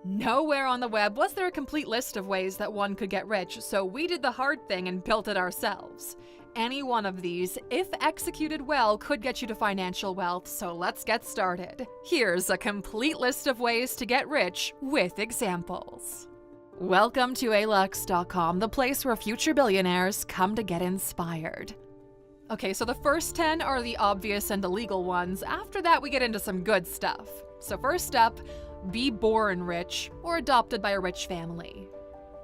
Nowhere on the web was there a complete list of ways that one could get rich, so we did the hard thing and built it ourselves. Any one of these, if executed well, could get you to financial wealth, so let's get started. Here's a complete list of ways to get rich with examples. Welcome to alux.com, the place where future billionaires come to get inspired. Okay, so the first 10 are the obvious and illegal ones. After that, we get into some good stuff. So first up, be born rich or adopted by a rich family.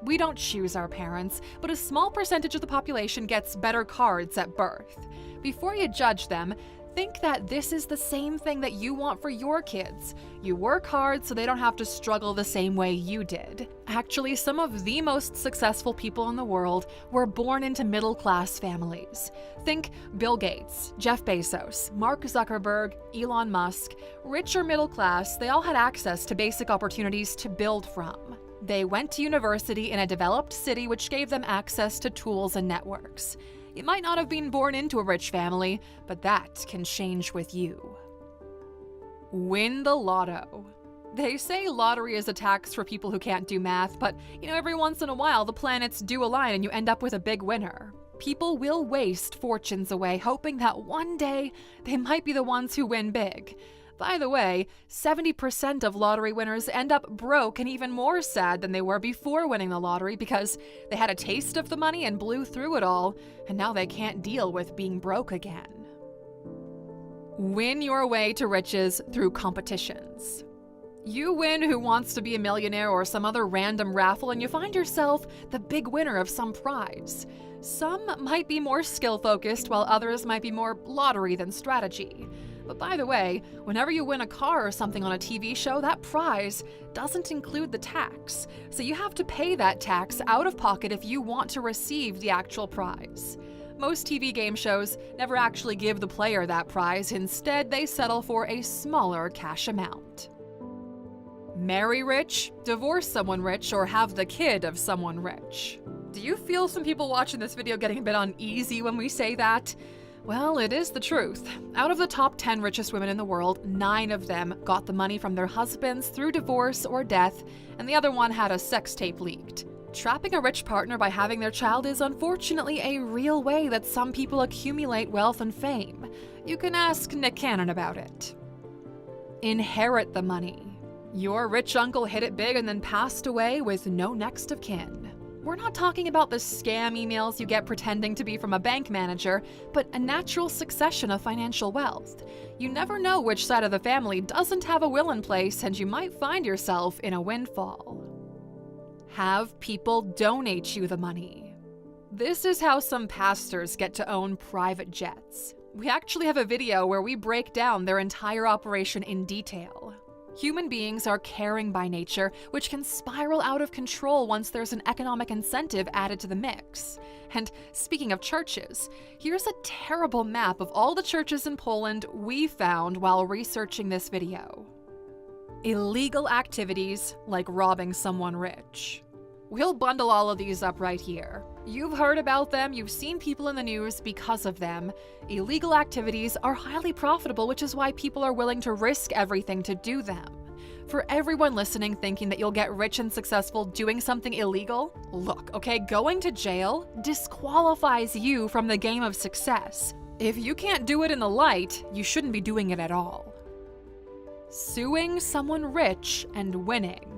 We don't choose our parents, but a small percentage of the population gets better cards at birth. Before you judge them, think that this is the same thing that you want for your kids. You work hard so they don't have to struggle the same way you did. Actually, some of the most successful people in the world were born into middle-class families. Think Bill Gates, Jeff Bezos, Mark Zuckerberg, Elon Musk. Rich or middle class, they all had access to basic opportunities to build from. They went to university in a developed city, which gave them access to tools and networks. You might not have been born into a rich family, but that can change with you. Win the lotto. They say lottery is a tax for people who can't do math, but every once in a while the planets do align and you end up with a big winner. People will waste fortunes away, hoping that one day they might be the ones who win big. By the way, 70% of lottery winners end up broke and even more sad than they were before winning the lottery because they had a taste of the money and blew through it all, and now they can't deal with being broke again. Win your way to riches through competitions. You win Who Wants to Be a Millionaire or some other random raffle, and you find yourself the big winner of some prize. Some might be more skill-focused, while others might be more lottery than strategy. But by the way, whenever you win a car or something on a TV show, that prize doesn't include the tax. So you have to pay that tax out of pocket if you want to receive the actual prize. Most TV game shows never actually give the player that prize. Instead, they settle for a smaller cash amount. Marry rich, divorce someone rich, or have the kid of someone rich. Do you feel some people watching this video getting a bit uneasy when we say that? Well, it is the truth. Out of the top 10 richest women in the world, 9 of them got the money from their husbands through divorce or death, and the other one had a sex tape leaked. Trapping a rich partner by having their child is unfortunately a real way that some people accumulate wealth and fame. You can ask Nick Cannon about it. Inherit the money. Your rich uncle hit it big and then passed away with no next of kin. We're not talking about the scam emails you get pretending to be from a bank manager, but a natural succession of financial wealth. You never know which side of the family doesn't have a will in place, and you might find yourself in a windfall. Have people donate you the money. This is how some pastors get to own private jets. We actually have a video where we break down their entire operation in detail. Human beings are caring by nature, which can spiral out of control once there's an economic incentive added to the mix. And speaking of churches, here's a terrible map of all the churches in Poland we found while researching this video. Illegal activities like robbing someone rich. We'll bundle all of these up right here. You've heard about them, you've seen people in the news because of them. Illegal activities are highly profitable, which is why people are willing to risk everything to do them. For everyone listening thinking that you'll get rich and successful doing something illegal, look, okay, going to jail disqualifies you from the game of success. If you can't do it in the light, you shouldn't be doing it at all. Suing someone rich and winning.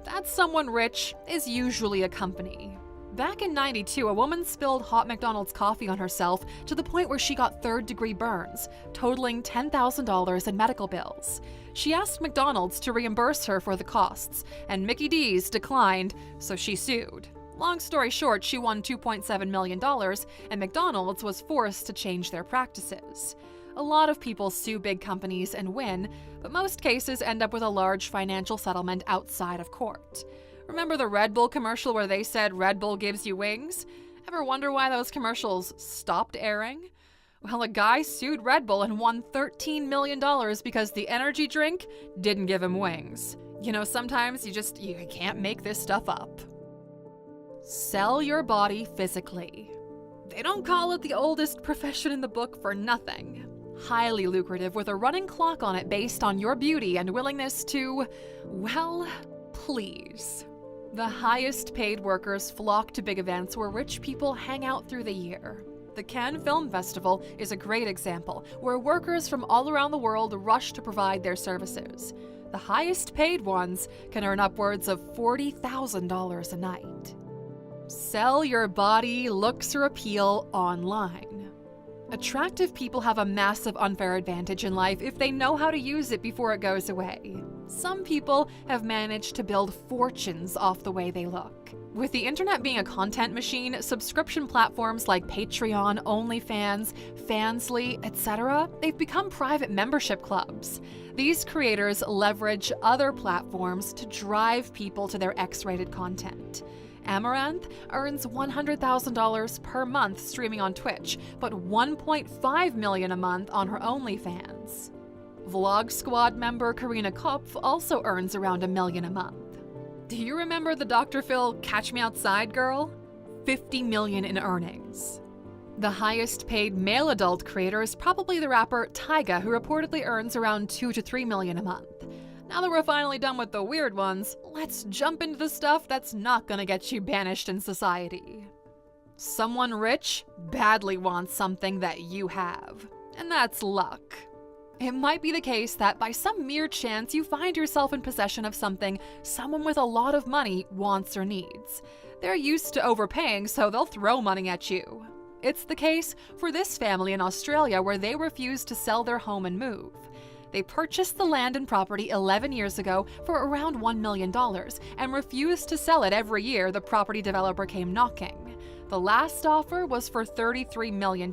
That someone rich is usually a company. Back in '92, a woman spilled hot McDonald's coffee on herself to the point where she got third-degree burns, totaling $10,000 in medical bills. She asked McDonald's to reimburse her for the costs, and Mickey D's declined, so she sued. Long story short, she won $2.7 million, and McDonald's was forced to change their practices. A lot of people sue big companies and win, but most cases end up with a large financial settlement outside of court. Remember the Red Bull commercial where they said Red Bull gives you wings? Ever wonder why those commercials stopped airing? Well, a guy sued Red Bull and won $13 million because the energy drink didn't give him wings. Sometimes you can't make this stuff up. Sell your body physically. They don't call it the oldest profession in the book for nothing. Highly lucrative, with a running clock on it based on your beauty and willingness to, please. The highest paid workers flock to big events where rich people hang out through the year. The Cannes Film Festival is a great example, where workers from all around the world rush to provide their services. The highest paid ones can earn upwards of $40,000 a night. Sell your body, looks, or appeal online. Attractive people have a massive unfair advantage in life if they know how to use it before it goes away. Some people have managed to build fortunes off the way they look. With the internet being a content machine, subscription platforms like Patreon, OnlyFans, Fansly, etc., they've become private membership clubs. These creators leverage other platforms to drive people to their X-rated content. Amaranth earns $100,000 per month streaming on Twitch, but $1.5 million a month on her OnlyFans. Vlog Squad member Karina Kopf also earns around $1 million a month. Do you remember the Dr. Phil Catch Me Outside girl? $50 million in earnings. The highest paid male adult creator is probably the rapper Tyga, who reportedly earns around $2 to $3 million a month. Now that we're finally done with the weird ones, let's jump into the stuff that's not gonna get you banished in society. Someone rich badly wants something that you have, and that's luck. It might be the case that by some mere chance you find yourself in possession of something someone with a lot of money wants or needs. They're used to overpaying, so they'll throw money at you. It's the case for this family in Australia where they refused to sell their home and move. They purchased the land and property 11 years ago for around $1 million and refused to sell it every year the property developer came knocking. The last offer was for $33 million.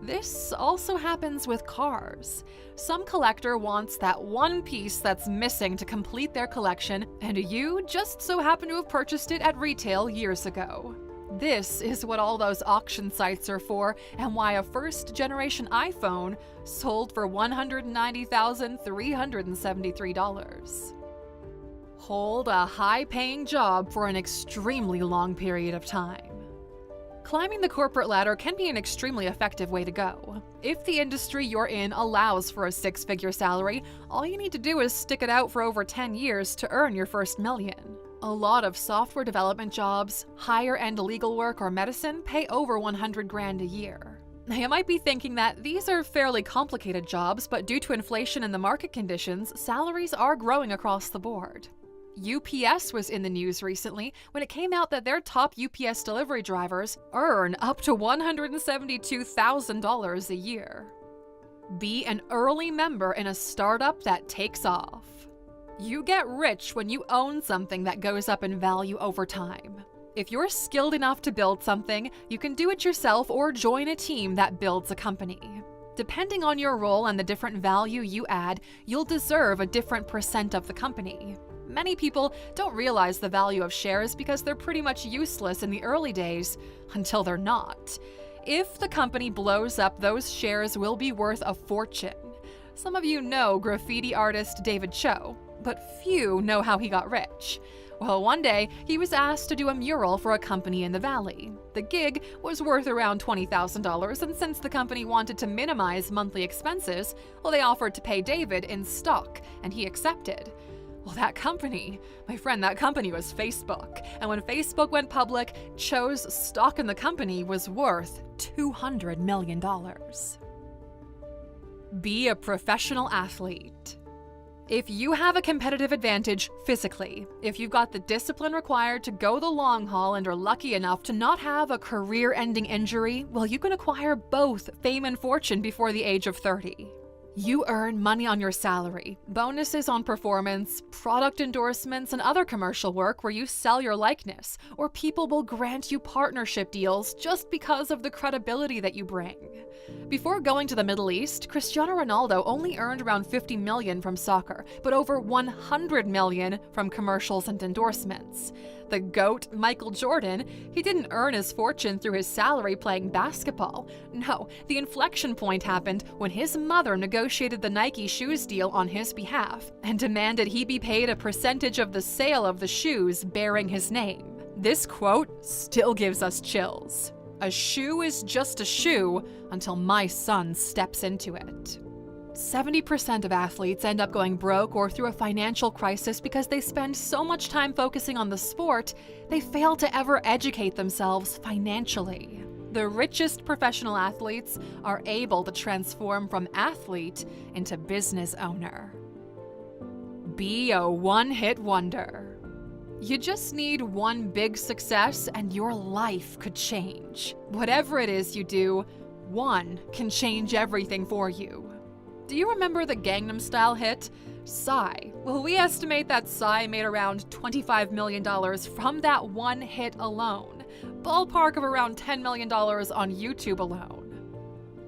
This also happens with cars. Some collector wants that one piece that's missing to complete their collection, and you just so happen to have purchased it at retail years ago. This is what all those auction sites are for, and why a first-generation iPhone sold for $190,373. Hold a high-paying job for an extremely long period of time. Climbing the corporate ladder can be an extremely effective way to go. If the industry you're in allows for a six-figure salary, all you need to do is stick it out for over 10 years to earn your first million. A lot of software development jobs, higher-end legal work, or medicine pay over 100 grand a year. Now, you might be thinking that these are fairly complicated jobs, but due to inflation and the market conditions, salaries are growing across the board. UPS was in the news recently when it came out that their top UPS delivery drivers earn up to $172,000 a year. Be an early member in a startup that takes off. You get rich when you own something that goes up in value over time. If you're skilled enough to build something, you can do it yourself or join a team that builds a company. Depending on your role and the different value you add, you'll deserve a different percent of the company. Many people don't realize the value of shares because they're pretty much useless in the early days, until they're not. If the company blows up, those shares will be worth a fortune. Some of you know graffiti artist David Cho, but few know how he got rich. Well, one day, he was asked to do a mural for a company in the Valley. The gig was worth around $20,000, and since the company wanted to minimize monthly expenses, well, they offered to pay David in stock, and he accepted. Well, that company was Facebook. And when Facebook went public, Cho's stock in the company was worth $200 million. Be a professional athlete. If you have a competitive advantage physically, if you've got the discipline required to go the long haul and are lucky enough to not have a career-ending injury, well, you can acquire both fame and fortune before the age of 30. You earn money on your salary, bonuses on performance, product endorsements, and other commercial work where you sell your likeness, or people will grant you partnership deals just because of the credibility that you bring. Before going to the Middle East, Cristiano Ronaldo only earned around $50 million from soccer, but over $100 million from commercials and endorsements. The GOAT, Michael Jordan, he didn't earn his fortune through his salary playing basketball. No, the inflection point happened when his mother negotiated the Nike shoes deal on his behalf and demanded he be paid a percentage of the sale of the shoes bearing his name. This quote still gives us chills. "A shoe is just a shoe until my son steps into it." 70% of athletes end up going broke or through a financial crisis because they spend so much time focusing on the sport, they fail to ever educate themselves financially. The richest professional athletes are able to transform from athlete into business owner. Be a one-hit wonder. You just need one big success and your life could change. Whatever it is you do, one can change everything for you. Do you remember the Gangnam Style hit? Psy. Well, we estimate that Psy made around $25 million from that one hit alone. Ballpark of around $10 million on YouTube alone.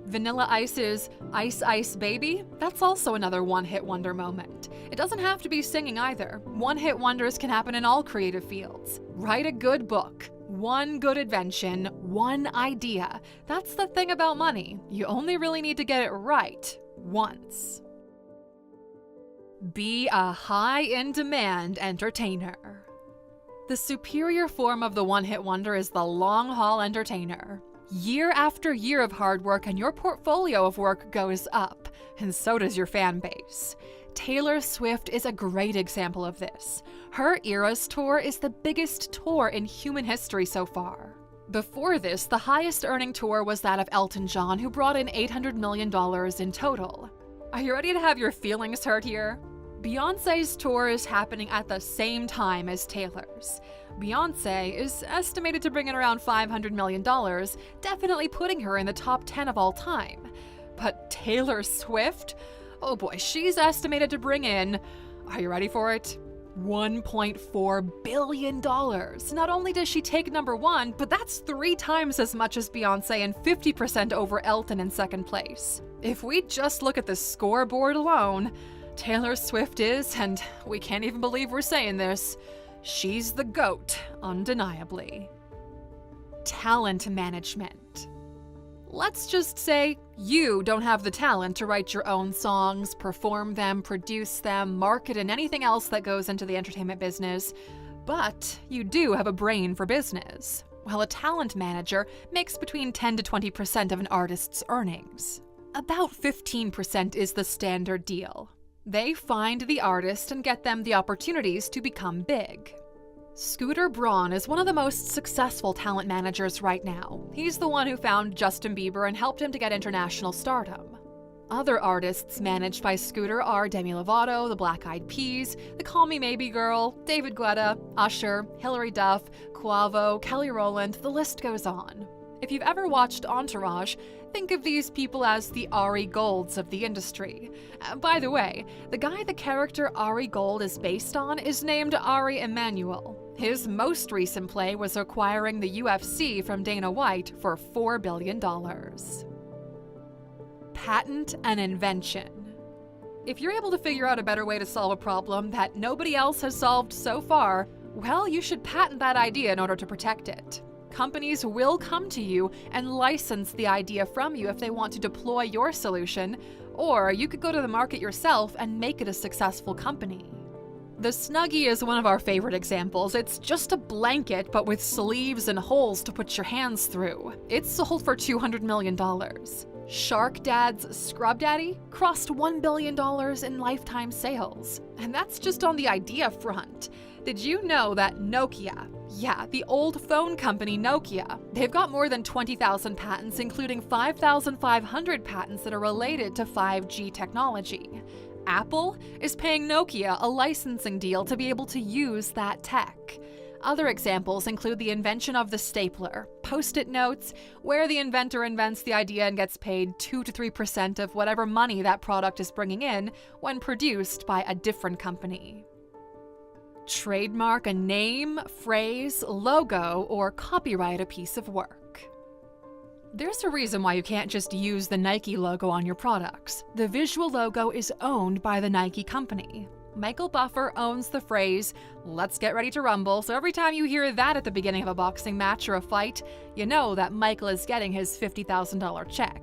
Vanilla Ice's Ice Ice Baby? That's also another one-hit wonder moment. It doesn't have to be singing either. One-hit wonders can happen in all creative fields. Write a good book. One good invention, one idea. That's the thing about money. You only really need to get it right once. Be a high-in-demand entertainer. The superior form of the one-hit wonder is the long-haul entertainer. Year after year of hard work and your portfolio of work goes up, and so does your fan base. Taylor Swift is a great example of this. Her Eras Tour is the biggest tour in human history so far. Before this, the highest earning tour was that of Elton John, who brought in $800 million in total. Are you ready to have your feelings hurt here? Beyoncé's tour is happening at the same time as Taylor's. Beyoncé is estimated to bring in around $500 million, definitely putting her in the top 10 of all time. But Taylor Swift? Oh boy, she's estimated to bring in, are you ready for it? $1.4 billion. Not only does she take number one, but that's 3 times as much as Beyoncé and 50% over Elton in second place. If we just look at the scoreboard alone, Taylor Swift is, and we can't even believe we're saying this, she's the GOAT, undeniably. Talent management. Let's just say you don't have the talent to write your own songs, perform them, produce them, market, and anything else that goes into the entertainment business, but you do have a brain for business. Well, a talent manager makes between 10 to 20% of an artist's earnings. About 15% is the standard deal. They find the artist and get them the opportunities to become big. Scooter Braun is one of the most successful talent managers right now. He's the one who found Justin Bieber and helped him to get international stardom. Other artists managed by Scooter are Demi Lovato, the Black Eyed Peas, the Call Me Maybe Girl, David Guetta, Usher, Hilary Duff, Quavo, Kelly Rowland, the list goes on. If you've ever watched Entourage, think of these people as the Ari Golds of the industry. By the way, the guy the character Ari Gold is based on is named Ari Emanuel. His most recent play was acquiring the UFC from Dana White for $4 billion. Patent an invention. If you're able to figure out a better way to solve a problem that nobody else has solved so far, well, you should patent that idea in order to protect it. Companies will come to you and license the idea from you if they want to deploy your solution, or you could go to the market yourself and make it a successful company. The Snuggie is one of our favorite examples. It's just a blanket, but with sleeves and holes to put your hands through. It's sold for $200 million. Shark Dad's Scrub Daddy crossed $1 billion in lifetime sales. And that's just on the idea front. Did you know that Nokia, yeah, the old phone company Nokia, they've got more than 20,000 patents, including 5,500 patents that are related to 5G technology. Apple is paying Nokia a licensing deal to be able to use that tech. Other examples include the invention of the stapler, Post-it notes, where the inventor invents the idea and gets paid 2 to 3% of whatever money that product is bringing in when produced by a different company. Trademark a name, phrase, logo, or copyright a piece of work. There's a reason why you can't just use the Nike logo on your products. The visual logo is owned by the Nike company. Michael Buffer owns the phrase, "Let's get ready to rumble," so every time you hear that at the beginning of a boxing match or a fight, you know that Michael is getting his $50,000 check.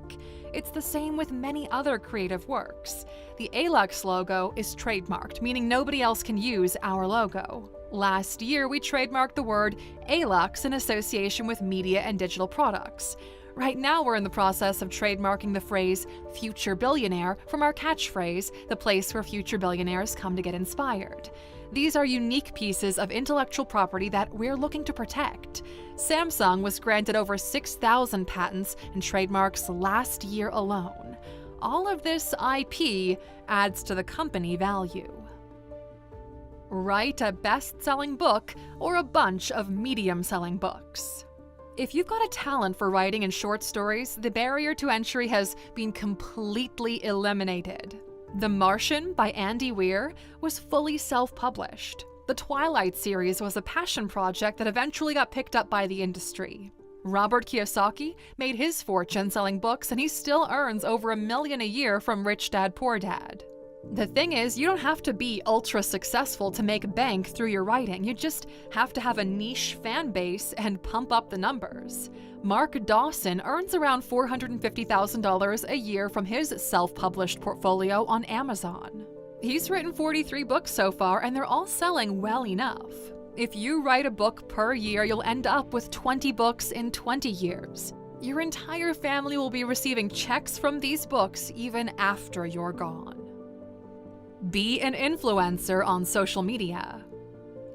It's the same with many other creative works. The Alux logo is trademarked, meaning nobody else can use our logo. Last year, we trademarked the word Alux in association with media and digital products. Right now, we're in the process of trademarking the phrase future billionaire from our catchphrase, the place where future billionaires come to get inspired. These are unique pieces of intellectual property that we're looking to protect. Samsung was granted over 6,000 patents and trademarks last year alone. All of this IP adds to the company value. Write a best-selling book or a bunch of medium-selling books. If you've got a talent for writing and short stories, the barrier to entry has been completely eliminated. The Martian by Andy Weir was fully self-published. The Twilight series was a passion project that eventually got picked up by the industry. Robert Kiyosaki made his fortune selling books, and he still earns over $1 million a year from Rich Dad Poor Dad. The thing is, you don't have to be ultra successful to make bank through your writing. You just have to have a niche fan base and pump up the numbers. Mark Dawson earns around $450,000 a year from his self-published portfolio on Amazon. He's written 43 books so far, and they're all selling well enough. If you write a book per year, you'll end up with 20 books in 20 years. Your entire family will be receiving checks from these books even after you're gone. Be an influencer on social media.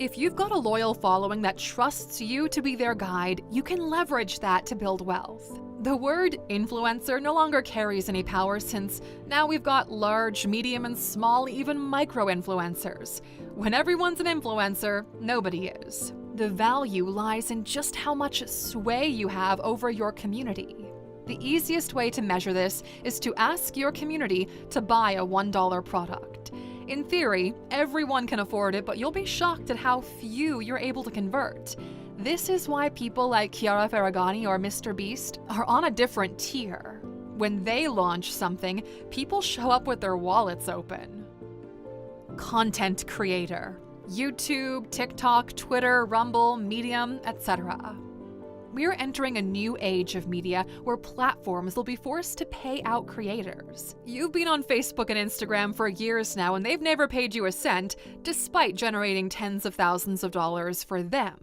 If you've got a loyal following that trusts you to be their guide, you can leverage that to build wealth. The word influencer no longer carries any power since now we've got large, medium, and small, even micro-influencers. When everyone's an influencer, nobody is. The value lies in just how much sway you have over your community. The easiest way to measure this is to ask your community to buy a $1 product. In theory, everyone can afford it, but you'll be shocked at how few you're able to convert. This is why people like Chiara Ferragani or Mr. Beast are on a different tier. When they launch something, people show up with their wallets open. Content creator. YouTube, TikTok, Twitter, Rumble, Medium, etc. We're entering a new age of media where platforms will be forced to pay out creators. You've been on Facebook and Instagram for years now, and they've never paid you a cent, despite generating tens of thousands of dollars for them.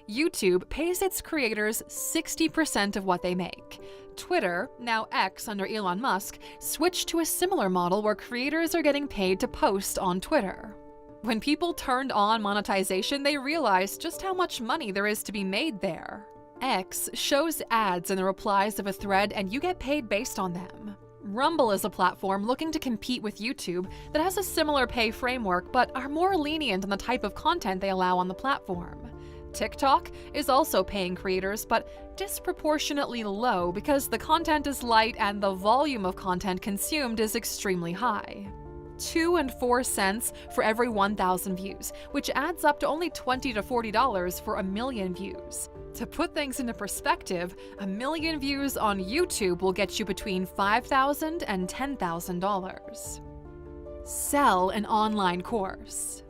YouTube pays its creators 60% of what they make. Twitter, now X under Elon Musk, switched to a similar model where creators are getting paid to post on Twitter. When people turned on monetization, they realized just how much money there is to be made there. X shows ads in the replies of a thread, and you get paid based on them. Rumble is a platform looking to compete with YouTube that has a similar pay framework but are more lenient on the type of content they allow on the platform. TikTok is also paying creators, but disproportionately low because the content is light and the volume of content consumed is extremely high. 2 and 4 cents for every 1,000 views, which adds up to only $20 to $40 for 1 million views. To put things into perspective, 1 million views on YouTube will get you between $5,000 and $10,000. Sell an online course.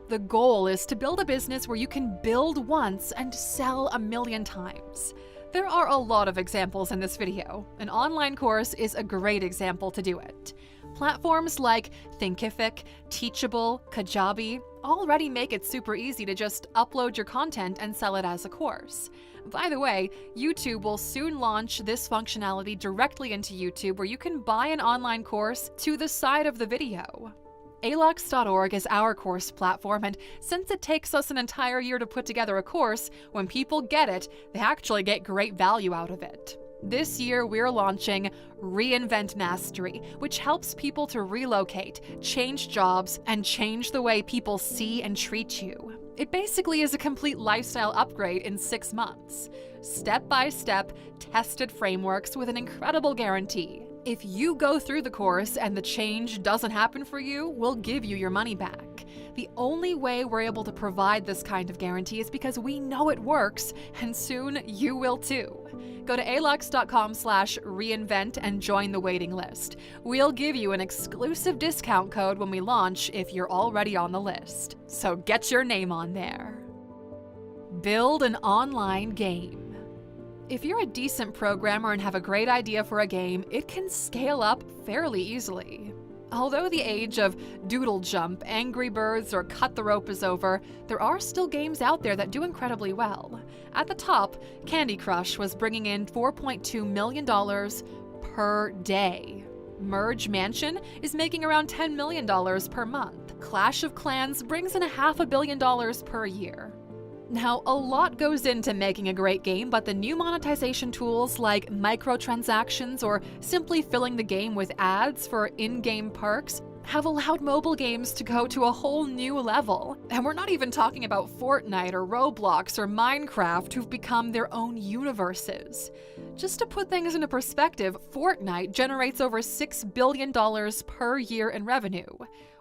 The goal is to build a business where you can build once and sell 1 million times. There are a lot of examples in this video. An online course is a great example to do it. Platforms like Thinkific, Teachable, Kajabi already make it super easy to just upload your content and sell it as a course. By the way, YouTube will soon launch this functionality directly into YouTube where you can buy an online course to the side of the video. Alux.org is our course platform, and since it takes us an entire year to put together a course, when people get it, they actually get great value out of it. This year, we're launching Reinvent Mastery, which helps people to relocate, change jobs, and change the way people see and treat you. It basically is a complete lifestyle upgrade in 6 months. Step-by-step, tested frameworks with an incredible guarantee. If you go through the course and the change doesn't happen for you, we'll give you your money back. The only way we're able to provide this kind of guarantee is because we know it works, and soon you will too. Go to alux.com/reinvent and join the waiting list. We'll give you an exclusive discount code when we launch if you're already on the list. So get your name on there. Build an online game. If you're a decent programmer and have a great idea for a game, it can scale up fairly easily. Although the age of Doodle Jump, Angry Birds, or Cut the Rope is over, there are still games out there that do incredibly well. At the top, Candy Crush was bringing in $4.2 million per day. Merge Mansion is making around $10 million per month. Clash of Clans brings in $500 million per year. Now, a lot goes into making a great game, but the new monetization tools like microtransactions or simply filling the game with ads for in-game perks have allowed mobile games to go to a whole new level. And we're not even talking about Fortnite or Roblox or Minecraft, who've become their own universes. Just to put things into perspective, Fortnite generates over $6 billion per year in revenue,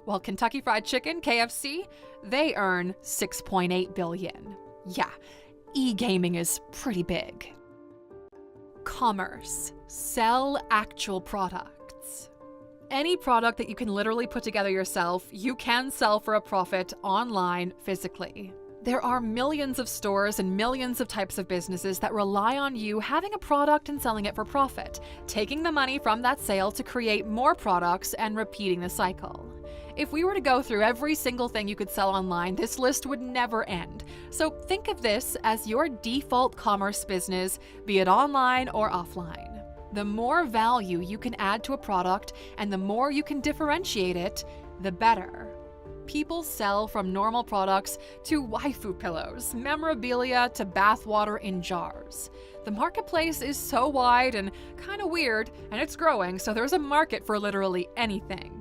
while Kentucky Fried Chicken, KFC, they earn $6.8 billion. Yeah, e-gaming is pretty big. Commerce. Sell actual products. Any product that you can literally put together yourself, you can sell for a profit online physically. There are millions of stores and millions of types of businesses that rely on you having a product and selling it for profit, taking the money from that sale to create more products and repeating the cycle. If we were to go through every single thing you could sell online, this list would never end. So think of this as your default commerce business, be it online or offline. The more value you can add to a product and the more you can differentiate it, the better. People sell from normal products to waifu pillows, memorabilia to bathwater in jars. The marketplace is so wide and kind of weird, and it's growing, so there's a market for literally anything.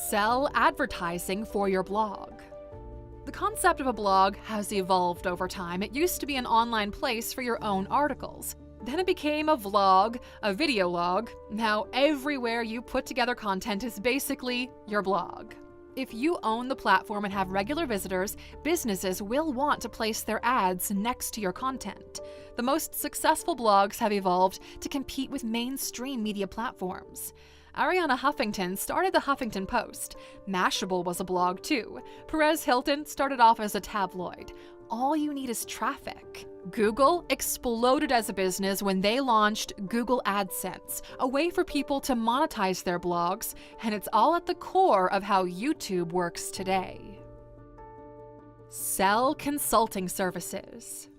Sell advertising for your blog. The concept of a blog has evolved over time. It used to be an online place for your own articles. Then it became a vlog, a video log. Now everywhere you put together content is basically your blog. If you own the platform and have regular visitors, businesses will want to place their ads next to your content. The most successful blogs have evolved to compete with mainstream media platforms. Arianna Huffington started the Huffington Post. Mashable was a blog too. Perez Hilton started off as a tabloid. All you need is traffic. Google exploded as a business when they launched Google AdSense, a way for people to monetize their blogs, and it's all at the core of how YouTube works today. Sell consulting services.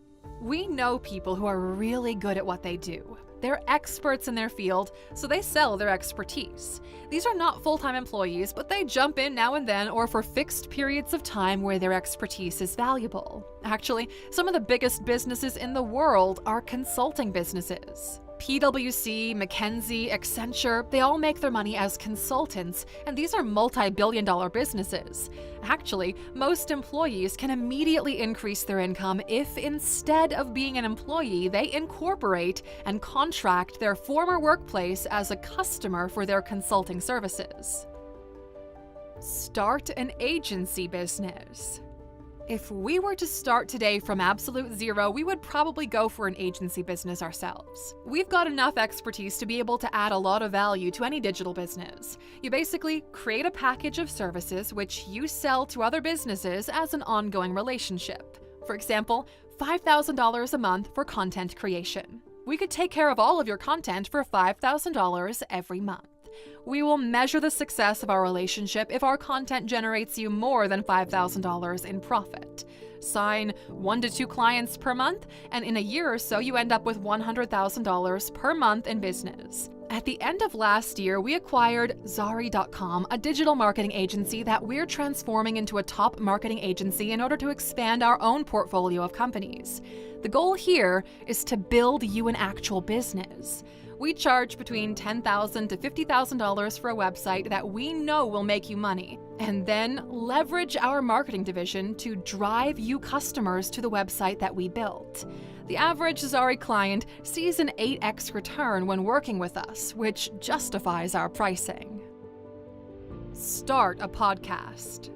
We know people who are really good at what they do. They're experts in their field, so they sell their expertise. These are not full-time employees, but they jump in now and then or for fixed periods of time where their expertise is valuable. Actually, some of the biggest businesses in the world are consulting businesses. PwC, McKinsey, Accenture, they all make their money as consultants, and these are multi-billion-dollar businesses. Actually, most employees can immediately increase their income if instead of being an employee, they incorporate and contract their former workplace as a customer for their consulting services. Start an agency business. If we were to start today from absolute zero, we would probably go for an agency business ourselves. We've got enough expertise to be able to add a lot of value to any digital business. You basically create a package of services which you sell to other businesses as an ongoing relationship. For example, $5,000 a month for content creation. We could take care of all of your content for $5,000 every month. We will measure the success of our relationship if our content generates you more than $5,000 in profit. Sign 1 to 2 clients per month, and in a year or so, you end up with $100,000 per month in business. At the end of last year, we acquired Zari.com, a digital marketing agency that we're transforming into a top marketing agency in order to expand our own portfolio of companies. The goal here is to build you an actual business. We charge between $10,000 to $50,000 for a website that we know will make you money, and then leverage our marketing division to drive you customers to the website that we built. The average Zari client sees an 8x return when working with us, which justifies our pricing. Start a podcast.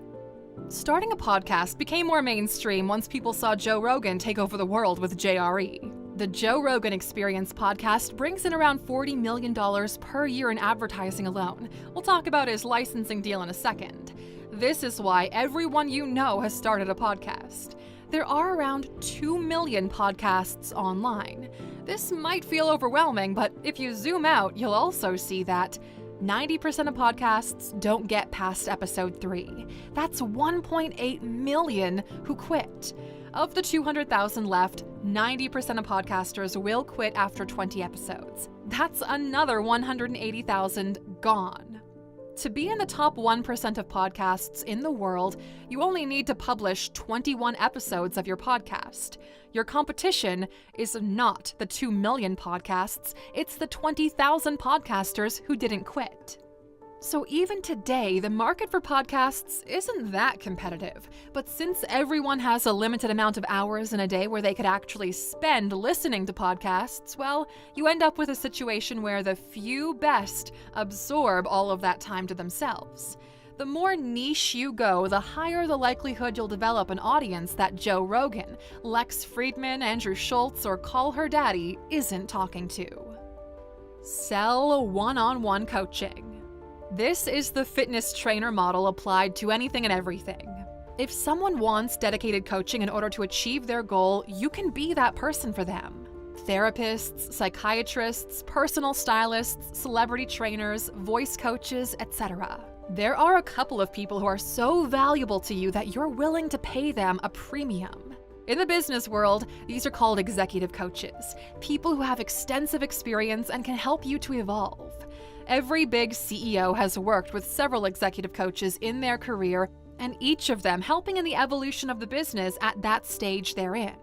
Starting a podcast became more mainstream once people saw Joe Rogan take over the world with JRE. The Joe Rogan Experience podcast brings in around $40 million per year in advertising alone. We'll talk about his licensing deal in a second. This is why everyone you know has started a podcast. There are around 2 million podcasts online. This might feel overwhelming, but if you zoom out, you'll also see that 90% of podcasts don't get past episode 3. That's 1.8 million who quit. Of the 200,000 left, 90% of podcasters will quit after 20 episodes. That's another 180,000 gone. To be in the top 1% of podcasts in the world, you only need to publish 21 episodes of your podcast. Your competition is not the 2 million podcasts, it's the 20,000 podcasters who didn't quit. So even today, the market for podcasts isn't that competitive. But since everyone has a limited amount of hours in a day where they could actually spend listening to podcasts, well, you end up with a situation where the few best absorb all of that time to themselves. The more niche you go, the higher the likelihood you'll develop an audience that Joe Rogan, Lex Fridman, Andrew Schultz, or Call Her Daddy isn't talking to. Sell one-on-one coaching. This is the fitness trainer model applied to anything and everything. If someone wants dedicated coaching in order to achieve their goal, you can be that person for them. Therapists, psychiatrists, personal stylists, celebrity trainers, voice coaches, etc. There are a couple of people who are so valuable to you that you're willing to pay them a premium. In the business world, these are called executive coaches, people who have extensive experience and can help you to evolve. Every big CEO has worked with several executive coaches in their career, and each of them helping in the evolution of the business at that stage they're in.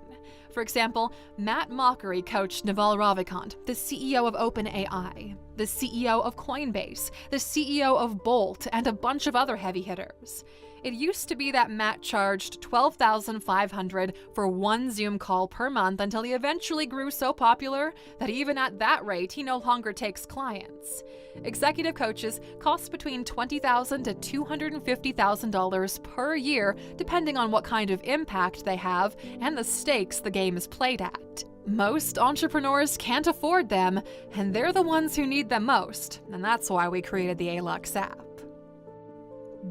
For example, Matt Mockery coached Naval Ravikant, the CEO of OpenAI, the CEO of Coinbase, the CEO of Bolt, and a bunch of other heavy hitters. It used to be that Matt charged $12,500 for one Zoom call per month until he eventually grew so popular that even at that rate, he no longer takes clients. Executive coaches cost between $20,000 to $250,000 per year, depending on what kind of impact they have and the stakes the game is played at. Most entrepreneurs can't afford them, and they're the ones who need them most, and that's why we created the Alux app.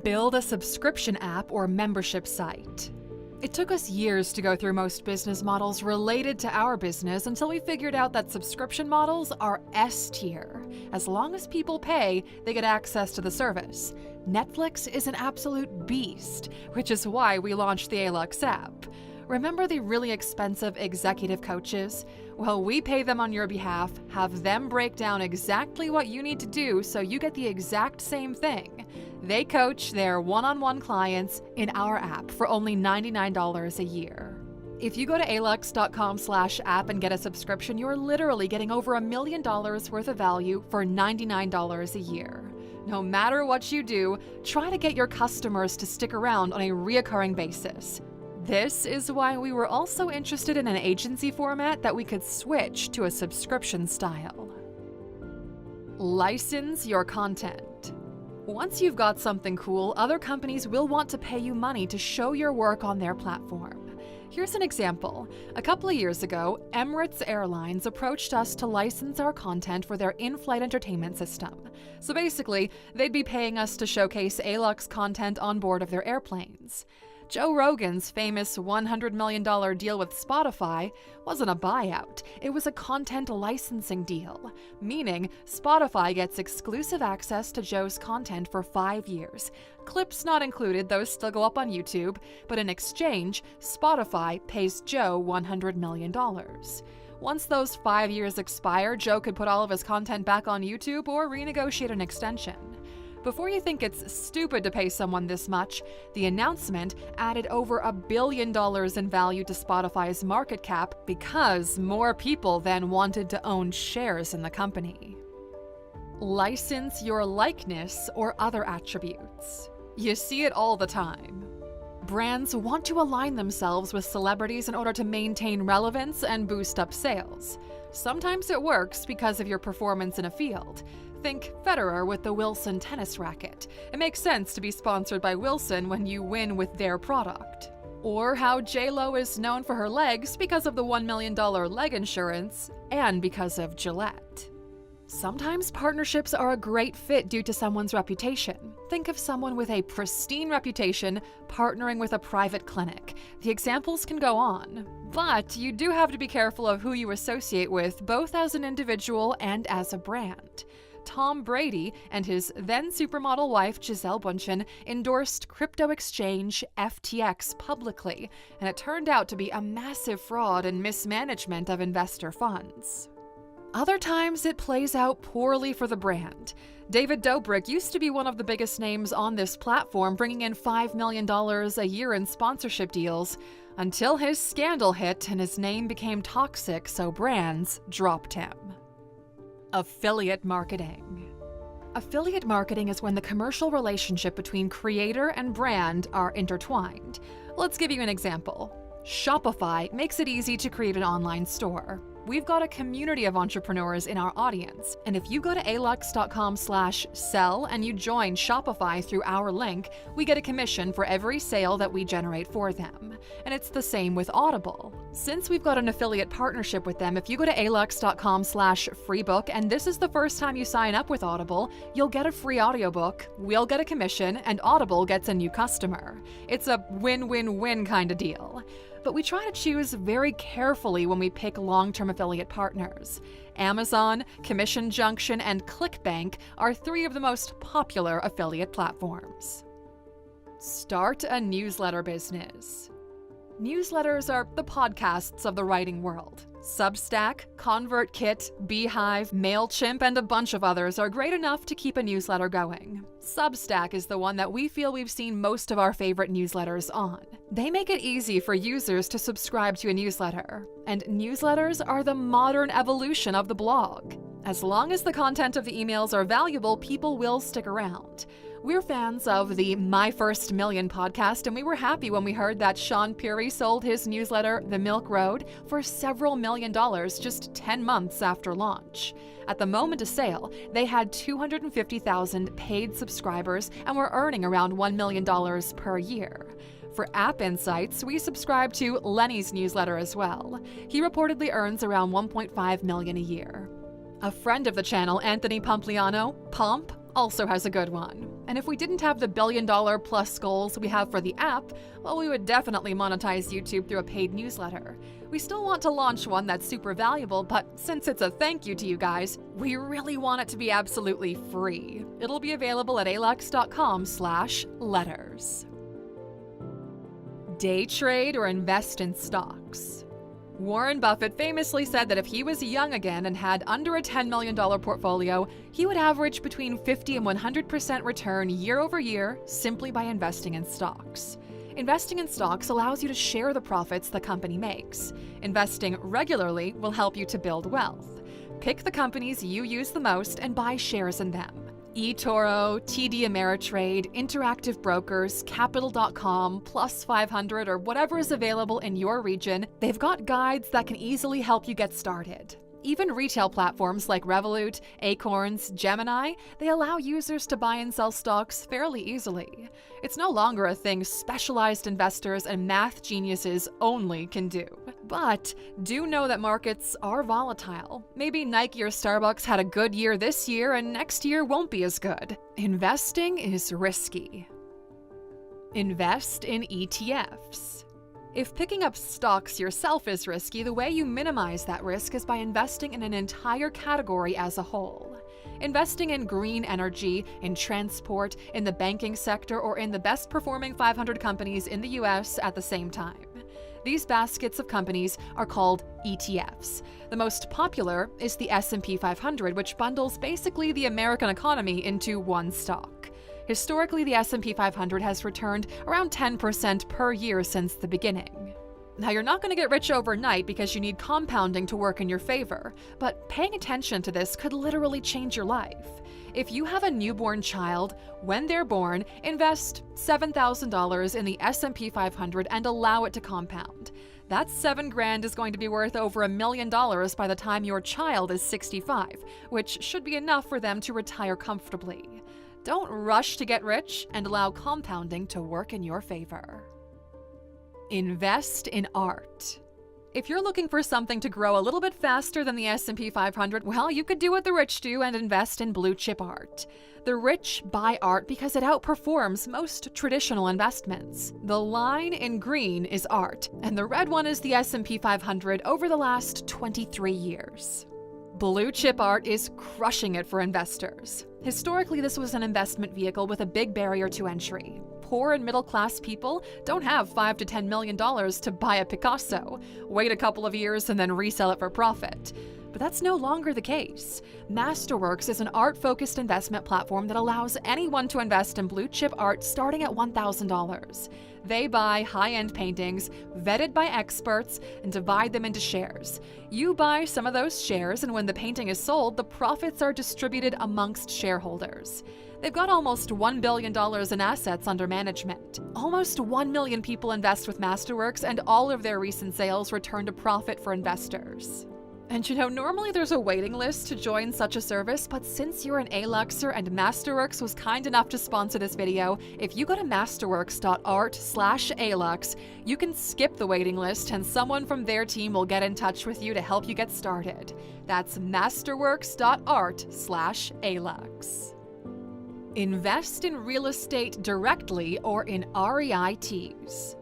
Build a subscription app or membership site. It took us years to go through most business models related to our business until we figured out that subscription models are S tier. As long as people pay, they get access to the service. Netflix is an absolute beast, which is why we launched the Alux app. Remember the really expensive executive coaches? Well, we pay them on your behalf, have them break down exactly what you need to do so you get the exact same thing. They coach their one-on-one clients in our app for only $99 a year. If you go to alux.com/app and get a subscription, you're literally getting over $1 million worth of value for $99 a year. No matter what you do, try to get your customers to stick around on a reoccurring basis. This is why we were also interested in an agency format that we could switch to a subscription style. License your content. Once you've got something cool, other companies will want to pay you money to show your work on their platform. Here's an example. A couple of years ago, Emirates Airlines approached us to license our content for their in-flight entertainment system. So basically, they'd be paying us to showcase Alux content on board of their airplanes. Joe Rogan's famous $100 million deal with Spotify wasn't a buyout, it was a content licensing deal, meaning Spotify gets exclusive access to Joe's content for 5 years. Clips not included, those still go up on YouTube, but in exchange, Spotify pays Joe $100 million. Once those 5 years expire, Joe could put all of his content back on YouTube or renegotiate an extension. Before you think it's stupid to pay someone this much, the announcement added over $1 billion in value to Spotify's market cap because more people then wanted to own shares in the company. License your likeness or other attributes. You see it all the time. Brands want to align themselves with celebrities in order to maintain relevance and boost up sales. Sometimes it works because of your performance in a field. Think Federer with the Wilson tennis racket. It makes sense to be sponsored by Wilson when you win with their product. Or how J.Lo is known for her legs because of the $1 million leg insurance, and because of Gillette. Sometimes partnerships are a great fit due to someone's reputation. Think of someone with a pristine reputation partnering with a private clinic. The examples can go on. But you do have to be careful of who you associate with, both as an individual and as a brand. Tom Brady and his then supermodel wife Gisele Bündchen endorsed crypto exchange FTX publicly, and it turned out to be a massive fraud and mismanagement of investor funds. Other times, it plays out poorly for the brand. David Dobrik used to be one of the biggest names on this platform, bringing in $5 million a year in sponsorship deals, until his scandal hit and his name became toxic, so brands dropped him. Affiliate marketing. Affiliate marketing is when the commercial relationship between creator and brand are intertwined. Let's give you an example. Shopify makes it easy to create an online store. We've got a community of entrepreneurs in our audience, and if you go to alux.com/sell and you join Shopify through our link, we get a commission for every sale that we generate for them. And it's the same with Audible. Since we've got an affiliate partnership with them, if you go to alux.com/freebook and this is the first time you sign up with Audible, you'll get a free audiobook, we'll get a commission, and Audible gets a new customer. It's a win-win-win kind of deal. But we try to choose very carefully when we pick long-term affiliate partners. Amazon, Commission Junction, and ClickBank are 3 of the most popular affiliate platforms. Start a newsletter business. Newsletters are the podcasts of the writing world. Substack, ConvertKit, Beehive, MailChimp, and a bunch of others are great enough to keep a newsletter going. Substack is the one that we feel we've seen most of our favorite newsletters on. They make it easy for users to subscribe to a newsletter, and newsletters are the modern evolution of the blog. As long as the content of the emails are valuable, people will stick around. We're fans of the My First Million podcast, and we were happy when we heard that Sean Puri sold his newsletter, The Milk Road, for several $1 million just 10 months after launch. At the moment of sale, they had 250,000 paid subscribers and were earning around $1 million per year. For App Insights, we subscribe to Lenny's newsletter as well. He reportedly earns around $1.5 million a year. A friend of the channel, Anthony Pompliano, Pomp, also has a good one. And if we didn't have the $1 billion plus goals we have for the app, well, we would definitely monetize YouTube through a paid newsletter. We still want to launch one that's super valuable, but since it's a thank you to you guys, we really want it to be absolutely free. It'll be available at alux.com/letters. Day trade or invest in stocks. Warren Buffett famously said that if he was young again and had under a $10 million portfolio, he would average between 50 and 100% return year over year simply by investing in stocks. Investing in stocks allows you to share the profits the company makes. Investing regularly will help you to build wealth. Pick the companies you use the most and buy shares in them. eToro, TD Ameritrade, Interactive Brokers, Capital.com, Plus500, or whatever is available in your region, they've got guides that can easily help you get started. Even retail platforms like Revolut, Acorns, Gemini, they allow users to buy and sell stocks fairly easily. It's no longer a thing specialized investors and math geniuses only can do. But do know that markets are volatile. Maybe Nike or Starbucks had a good year this year and next year won't be as good. Investing is risky. Invest in ETFs. If picking up stocks yourself is risky, the way you minimize that risk is by investing in an entire category as a whole. Investing in green energy, in transport, in the banking sector, or in the best performing 500 companies in the US at the same time. These baskets of companies are called ETFs. The most popular is the S&P 500, which bundles basically the American economy into one stock. Historically, the S&P 500 has returned around 10% per year since the beginning. Now, you're not going to get rich overnight because you need compounding to work in your favor, but paying attention to this could literally change your life. If you have a newborn child, when they're born, invest $7,000 in the S&P 500 and allow it to compound. That $7,000 is going to be worth over $1 million by the time your child is 65, which should be enough for them to retire comfortably. Don't rush to get rich and allow compounding to work in your favor. Invest in art. If you're looking for something to grow a little bit faster than the S&P 500, well, you could do what the rich do and invest in blue chip art. The rich buy art because it outperforms most traditional investments. The line in green is art, and the red one is the S&P 500 over the last 23 years. Blue chip art is crushing it for investors. Historically, this was an investment vehicle with a big barrier to entry. Poor and middle-class people don't have $5 to $10 million to buy a Picasso, wait a couple of years, and then resell it for profit. But that's no longer the case. Masterworks is an art-focused investment platform that allows anyone to invest in blue chip art starting at $1,000. They buy high-end paintings, vetted by experts, and divide them into shares. You buy some of those shares, and when the painting is sold, the profits are distributed amongst shareholders. They've got almost $1 billion in assets under management. Almost 1 million people invest with Masterworks, and all of their recent sales return a profit for investors. And normally there's a waiting list to join such a service, but since you're an A-Luxer and Masterworks was kind enough to sponsor this video, if you go to masterworks.art/alux, you can skip the waiting list and someone from their team will get in touch with you to help you get started. That's masterworks.art/alux. Invest in real estate directly or in REITs.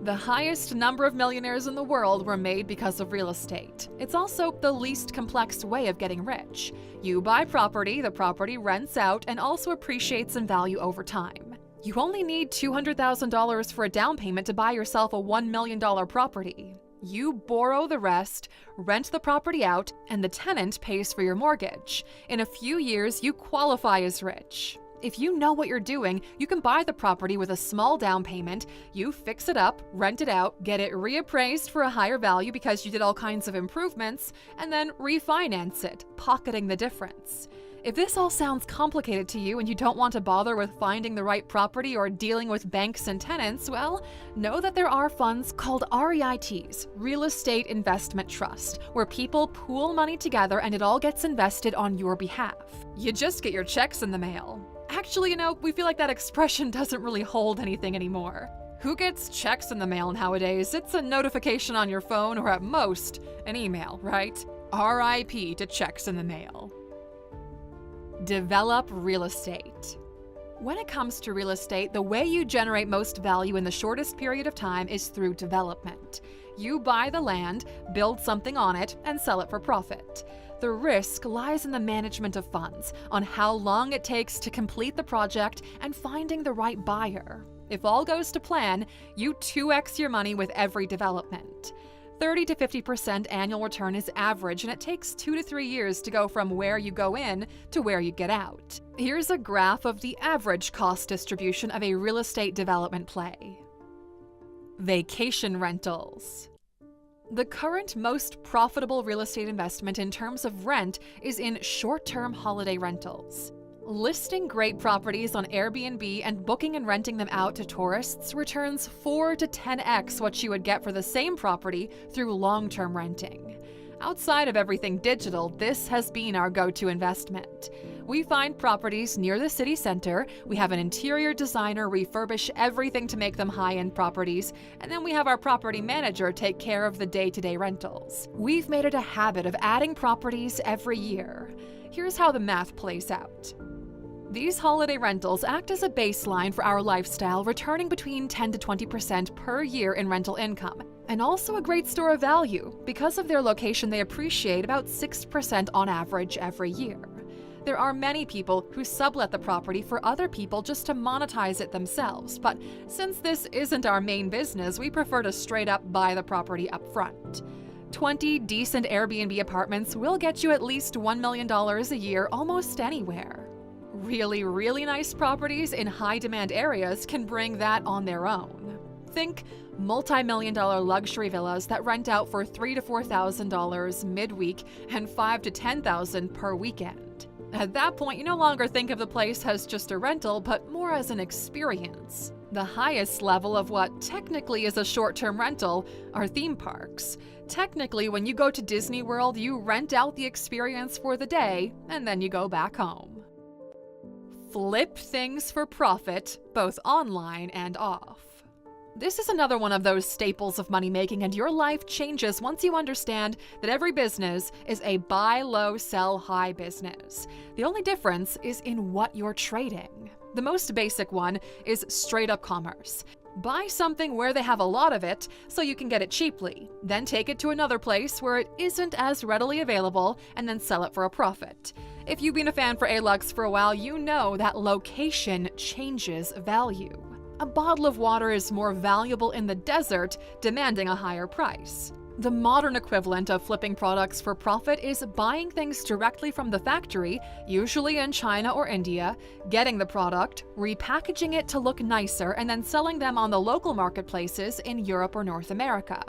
The highest number of millionaires in the world were made because of real estate. It's also the least complex way of getting rich. You buy property, the property rents out, and also appreciates in value over time. You only need $200,000 for a down payment to buy yourself a $1 million property. You borrow the rest, rent the property out, and the tenant pays for your mortgage. In a few years, you qualify as rich. If you know what you're doing, you can buy the property with a small down payment, you fix it up, rent it out, get it reappraised for a higher value because you did all kinds of improvements, and then refinance it, pocketing the difference. If this all sounds complicated to you and you don't want to bother with finding the right property or dealing with banks and tenants, well, know that there are funds called REITs, Real Estate Investment Trust, where people pool money together and it all gets invested on your behalf. You just get your checks in the mail. Actually, we feel like that expression doesn't really hold anything anymore. Who gets checks in the mail nowadays? It's a notification on your phone or at most, an email, right? RIP to checks in the mail. Develop real estate. When it comes to real estate, the way you generate most value in the shortest period of time is through development. You buy the land, build something on it, and sell it for profit. The risk lies in the management of funds, on how long it takes to complete the project, and finding the right buyer. If all goes to plan, you 2x your money with every development. 30 to 50% annual return is average, and it takes 2 to 3 years to go from where you go in to where you get out. Here's a graph of the average cost distribution of a real estate development play. Vacation rentals. The current most profitable real estate investment in terms of rent is in short-term holiday rentals. Listing great properties on Airbnb and booking and renting them out to tourists returns 4 to 10x what you would get for the same property through long-term renting. Outside of everything digital, this has been our go-to investment. We find properties near the city center, we have an interior designer refurbish everything to make them high-end properties, and then we have our property manager take care of the day-to-day rentals. We've made it a habit of adding properties every year. Here's how the math plays out. These holiday rentals act as a baseline for our lifestyle, returning between 10 to 20% per year in rental income, and also a great store of value. Because of their location, they appreciate about 6% on average every year. There are many people who sublet the property for other people just to monetize it themselves, but since this isn't our main business, we prefer to straight up buy the property up front. 20 decent Airbnb apartments will get you at least $1 million a year almost anywhere. Really, really nice properties in high-demand areas can bring that on their own. Think multi-million-dollar luxury villas that rent out for $3,000 to $4,000 midweek and $5,000 to $10,000 per weekend. At that point, you no longer think of the place as just a rental, but more as an experience. The highest level of what technically is a short-term rental are theme parks. Technically, when you go to Disney World, you rent out the experience for the day, and then you go back home. Flip things for profit, both online and off. This is another one of those staples of money making, and your life changes once you understand that every business is a buy low, sell high business. The only difference is in what you're trading. The most basic one is straight up commerce. Buy something where they have a lot of it so you can get it cheaply, then take it to another place where it isn't as readily available and then sell it for a profit. If you've been a fan for Alux for a while, you know that location changes value. A bottle of water is more valuable in the desert, demanding a higher price. The modern equivalent of flipping products for profit is buying things directly from the factory, usually in China or India, getting the product, repackaging it to look nicer, and then selling them on the local marketplaces in Europe or North America.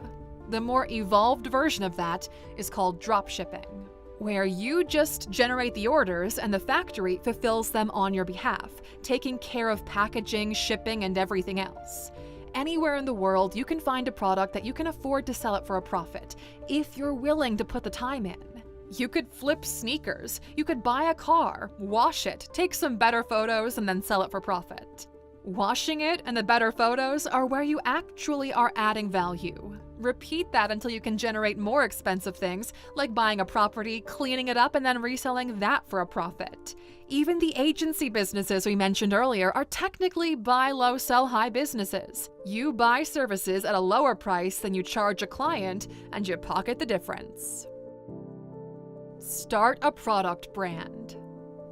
The more evolved version of that is called dropshipping, where you just generate the orders and the factory fulfills them on your behalf, taking care of packaging, shipping, and everything else. Anywhere in the world, you can find a product that you can afford to sell it for a profit, if you're willing to put the time in. You could flip sneakers, you could buy a car, wash it, take some better photos, and then sell it for profit. Washing it and the better photos are where you actually are adding value. Repeat that until you can generate more expensive things, like buying a property, cleaning it up, and then reselling that for a profit. Even the agency businesses we mentioned earlier are technically buy low, sell high businesses. You buy services at a lower price than you charge a client, and you pocket the difference. Start a product brand.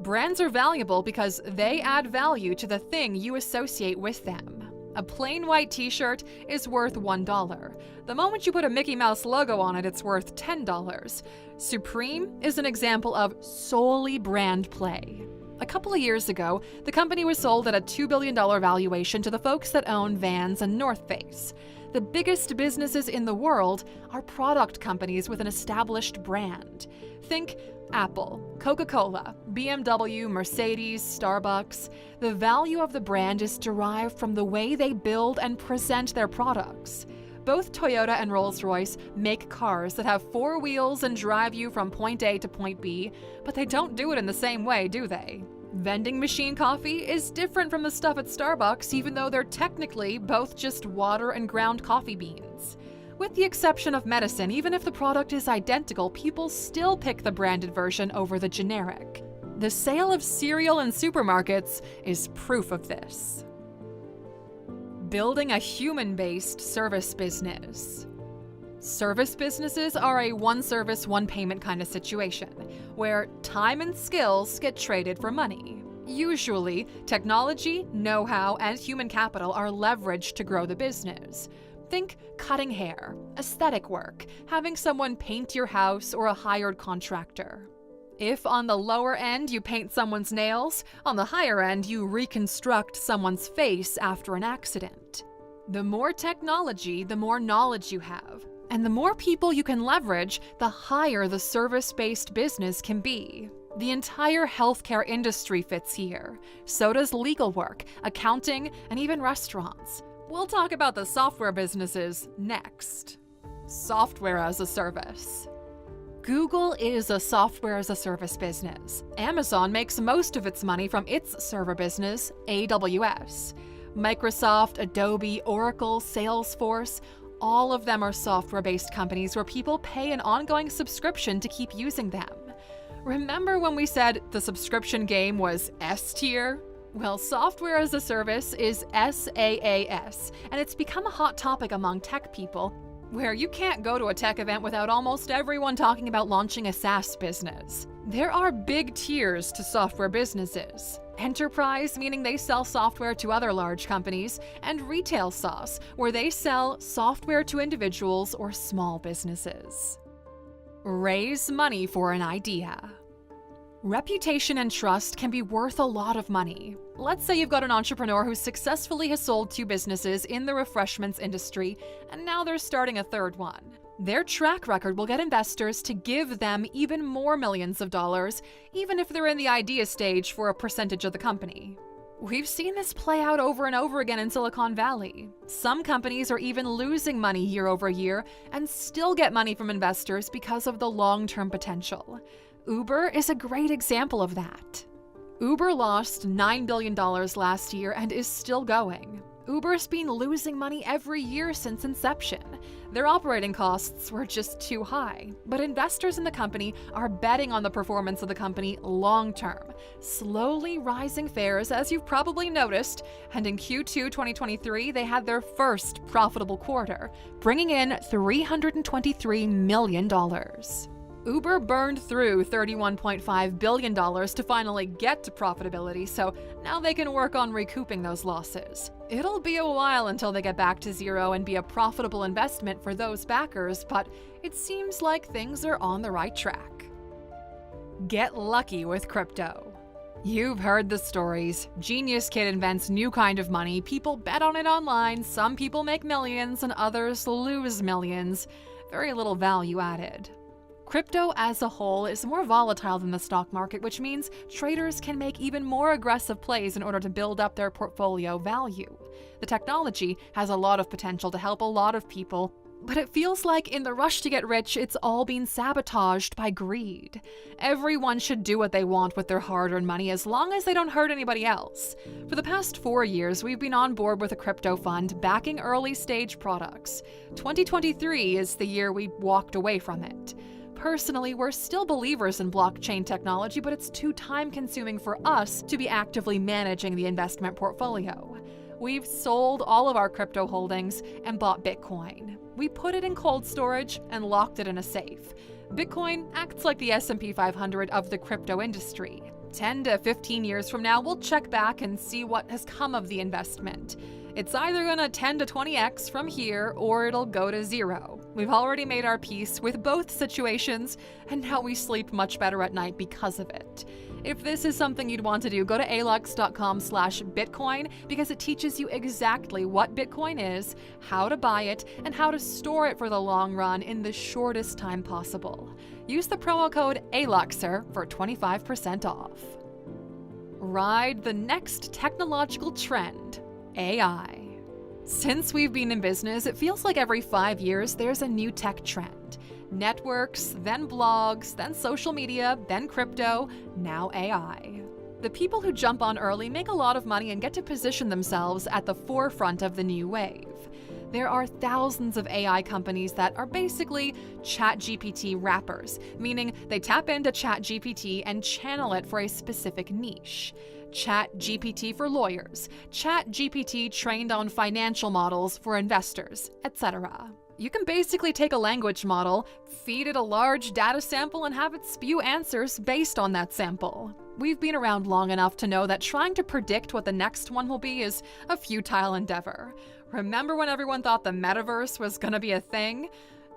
Brands are valuable because they add value to the thing you associate with them. A plain white t-shirt is worth $1. The moment you put a Mickey Mouse logo on it, it's worth $10. Supreme is an example of solely brand play. A couple of years ago, the company was sold at a $2 billion valuation to the folks that own Vans and North Face. The biggest businesses in the world are product companies with an established brand. Think Apple, Coca-Cola, BMW, Mercedes, Starbucks. The value of the brand is derived from the way they build and present their products. Both Toyota and Rolls-Royce make cars that have 4 wheels and drive you from point A to point B, but they don't do it in the same way, do they? Vending machine coffee is different from the stuff at Starbucks, even though they're technically both just water and ground coffee beans. With the exception of medicine, even if the product is identical, people still pick the branded version over the generic. The sale of cereal in supermarkets is proof of this. Building a human-based service business. Service businesses are a one service, one payment kind of situation, where time and skills get traded for money. Usually, technology, know-how, and human capital are leveraged to grow the business. Think cutting hair, aesthetic work, having someone paint your house, or a hired contractor. If on the lower end you paint someone's nails, on the higher end you reconstruct someone's face after an accident. The more technology, the more knowledge you have. And the more people you can leverage, the higher the service-based business can be. The entire healthcare industry fits here. So does legal work, accounting, and even restaurants. We'll talk about the software businesses next. Software as a service. Google is a software as a service business. Amazon makes most of its money from its server business, AWS. Microsoft, Adobe, Oracle, Salesforce, all of them are software-based companies where people pay an ongoing subscription to keep using them. Remember when we said the subscription game was S tier? Well, software as a service is SaaS, and it's become a hot topic among tech people, where you can't go to a tech event without almost everyone talking about launching a SaaS business. There are big tiers to software businesses. Enterprise, meaning they sell software to other large companies, and retail SaaS, where they sell software to individuals or small businesses. Raise money for an idea. Reputation and trust can be worth a lot of money. Let's say you've got an entrepreneur who successfully has sold 2 businesses in the refreshments industry, and now they're starting a 3rd one. Their track record will get investors to give them even more millions of dollars, even if they're in the idea stage for a percentage of the company. We've seen this play out over and over again in Silicon Valley. Some companies are even losing money year over year and still get money from investors because of the long-term potential. Uber is a great example of that. Uber lost $9 billion last year and is still going. Uber's been losing money every year since inception. Their operating costs were just too high, but investors in the company are betting on the performance of the company long-term, slowly rising fares, as you've probably noticed, and in Q2 2023, they had their first profitable quarter, bringing in $323 million. Uber burned through $31.5 billion to finally get to profitability, so now they can work on recouping those losses. It'll be a while until they get back to zero and be a profitable investment for those backers, but it seems like things are on the right track. Get lucky with crypto. You've heard the stories. Genius Kid invents new kind of money, people bet on it online, some people make millions and others lose millions. Very little value added. Crypto as a whole is more volatile than the stock market, which means traders can make even more aggressive plays in order to build up their portfolio value. The technology has a lot of potential to help a lot of people, but it feels like in the rush to get rich, it's all been sabotaged by greed. Everyone should do what they want with their hard-earned money as long as they don't hurt anybody else. For the past 4 years, we've been on board with a crypto fund backing early-stage products. 2023 is the year we walked away from it. Personally, we're still believers in blockchain technology, but it's too time-consuming for us to be actively managing the investment portfolio. We've sold all of our crypto holdings and bought Bitcoin. We put it in cold storage and locked it in a safe. Bitcoin acts like the S&P 500 of the crypto industry. 10 to 15 years from now, we'll check back and see what has come of the investment. It's either gonna 10 to 20x from here, or it'll go to zero. We've already made our peace with both situations, and now we sleep much better at night because of it. If this is something you'd want to do, go to alux.com/Bitcoin because it teaches you exactly what Bitcoin is, how to buy it, and how to store it for the long run in the shortest time possible. Use the promo code ALUXER for 25% off. Ride the next technological trend, AI. Since we've been in business, it feels like every 5 years there's a new tech trend. Networks, then blogs, then social media, then crypto, now AI. The people who jump on early make a lot of money and get to position themselves at the forefront of the new wave. There are thousands of AI companies that are basically ChatGPT wrappers, meaning they tap into ChatGPT and channel it for a specific niche. ChatGPT for lawyers, ChatGPT trained on financial models for investors, etc. You can basically take a language model, feed it a large data sample, and have it spew answers based on that sample. We've been around long enough to know that trying to predict what the next one will be is a futile endeavor. Remember when everyone thought the metaverse was gonna be a thing?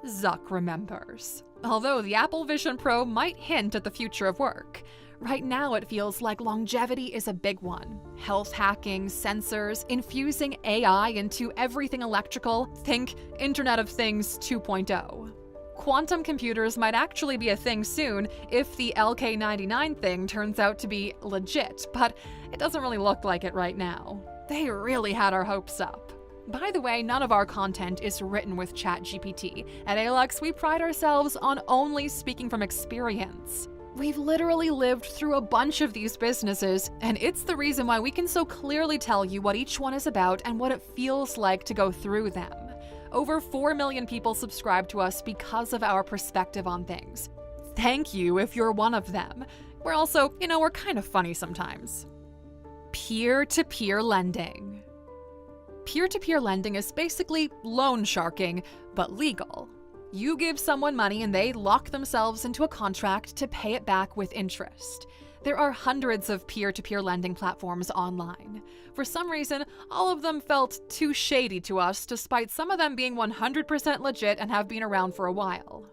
Zuck remembers. Although the Apple Vision Pro might hint at the future of work. Right now it feels like longevity is a big one. Health hacking, sensors, infusing AI into everything electrical, think Internet of Things 2.0. Quantum computers might actually be a thing soon if the LK99 thing turns out to be legit, but it doesn't really look like it right now. They really had our hopes up. By the way, none of our content is written with ChatGPT. At ALUX, we pride ourselves on only speaking from experience. We've literally lived through a bunch of these businesses, and it's the reason why we can so clearly tell you what each one is about and what it feels like to go through them. Over 4 million people subscribe to us because of our perspective on things. Thank you if you're one of them. We're also, we're kind of funny sometimes. Peer-to-peer lending. Peer-to-peer lending is basically loan sharking, but legal. You give someone money and they lock themselves into a contract to pay it back with interest. There are hundreds of peer-to-peer lending platforms online. For some reason, all of them felt too shady to us, despite some of them being 100% legit and have been around for a while.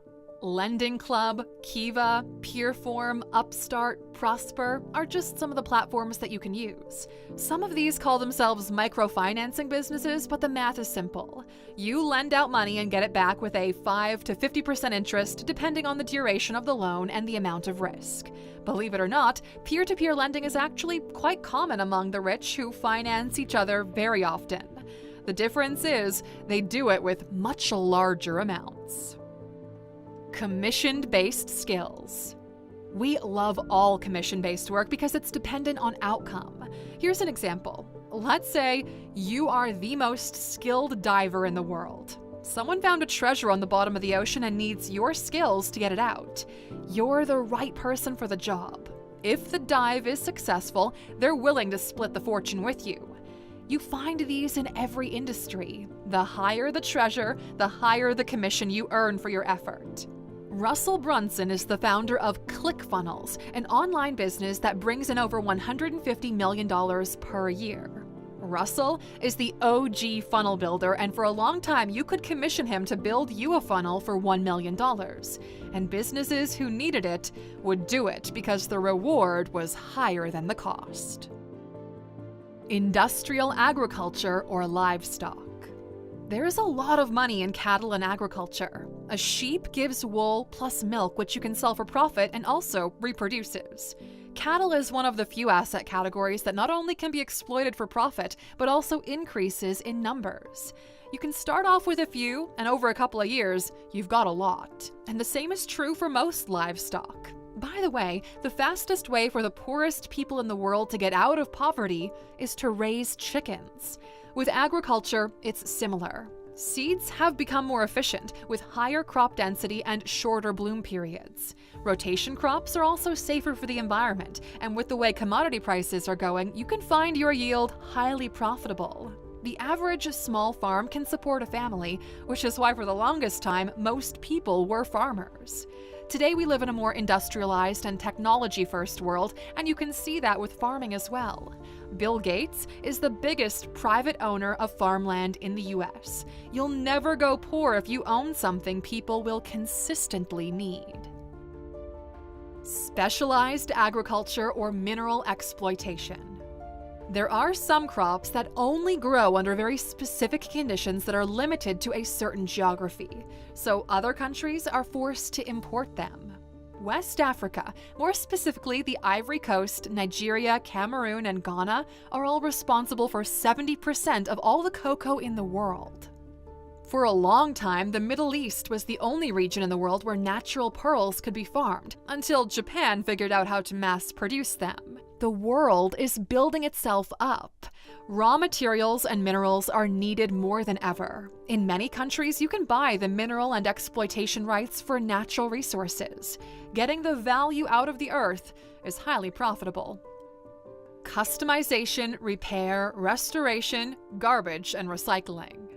Lending Club, Kiva, Peerform, Upstart, Prosper are just some of the platforms that you can use. Some of these call themselves microfinancing businesses, but the math is simple. You lend out money and get it back with a 5 to 50% interest depending on the duration of the loan and the amount of risk. Believe it or not, peer-to-peer lending is actually quite common among the rich who finance each other very often. The difference is they do it with much larger amounts. Commission-based skills. We love all commission-based work because it's dependent on outcome. Here's an example. Let's say you are the most skilled diver in the world. Someone found a treasure on the bottom of the ocean and needs your skills to get it out. You're the right person for the job. If the dive is successful, they're willing to split the fortune with you. You find these in every industry. The higher the treasure, the higher the commission you earn for your effort. Russell Brunson is the founder of ClickFunnels, an online business that brings in over $150 million per year. Russell is the OG funnel builder, and for a long time you could commission him to build you a funnel for $1 million. And businesses who needed it would do it because the reward was higher than the cost. Industrial agriculture or livestock. There is a lot of money in cattle and agriculture. A sheep gives wool plus milk, which you can sell for profit and also reproduces. Cattle is one of the few asset categories that not only can be exploited for profit, but also increases in numbers. You can start off with a few, and over a couple of years, you've got a lot. And the same is true for most livestock. By the way, the fastest way for the poorest people in the world to get out of poverty is to raise chickens. With agriculture, it's similar. Seeds have become more efficient, with higher crop density and shorter bloom periods. Rotation crops are also safer for the environment, and with the way commodity prices are going, you can find your yield highly profitable. The average small farm can support a family, which is why for the longest time, most people were farmers. Today we live in a more industrialized and technology-first world, and you can see that with farming as well. Bill Gates is the biggest private owner of farmland in the US. You'll never go poor if you own something people will consistently need. Specialized agriculture or mineral exploitation. There are some crops that only grow under very specific conditions that are limited to a certain geography, so other countries are forced to import them. West Africa, more specifically the Ivory Coast, Nigeria, Cameroon, and Ghana, are all responsible for 70% of all the cocoa in the world. For a long time, the Middle East was the only region in the world where natural pearls could be farmed, until Japan figured out how to mass produce them. The world is building itself up. Raw materials and minerals are needed more than ever. In many countries, you can buy the mineral and exploitation rights for natural resources. Getting the value out of the earth is highly profitable. Customization, repair, restoration, garbage, and recycling.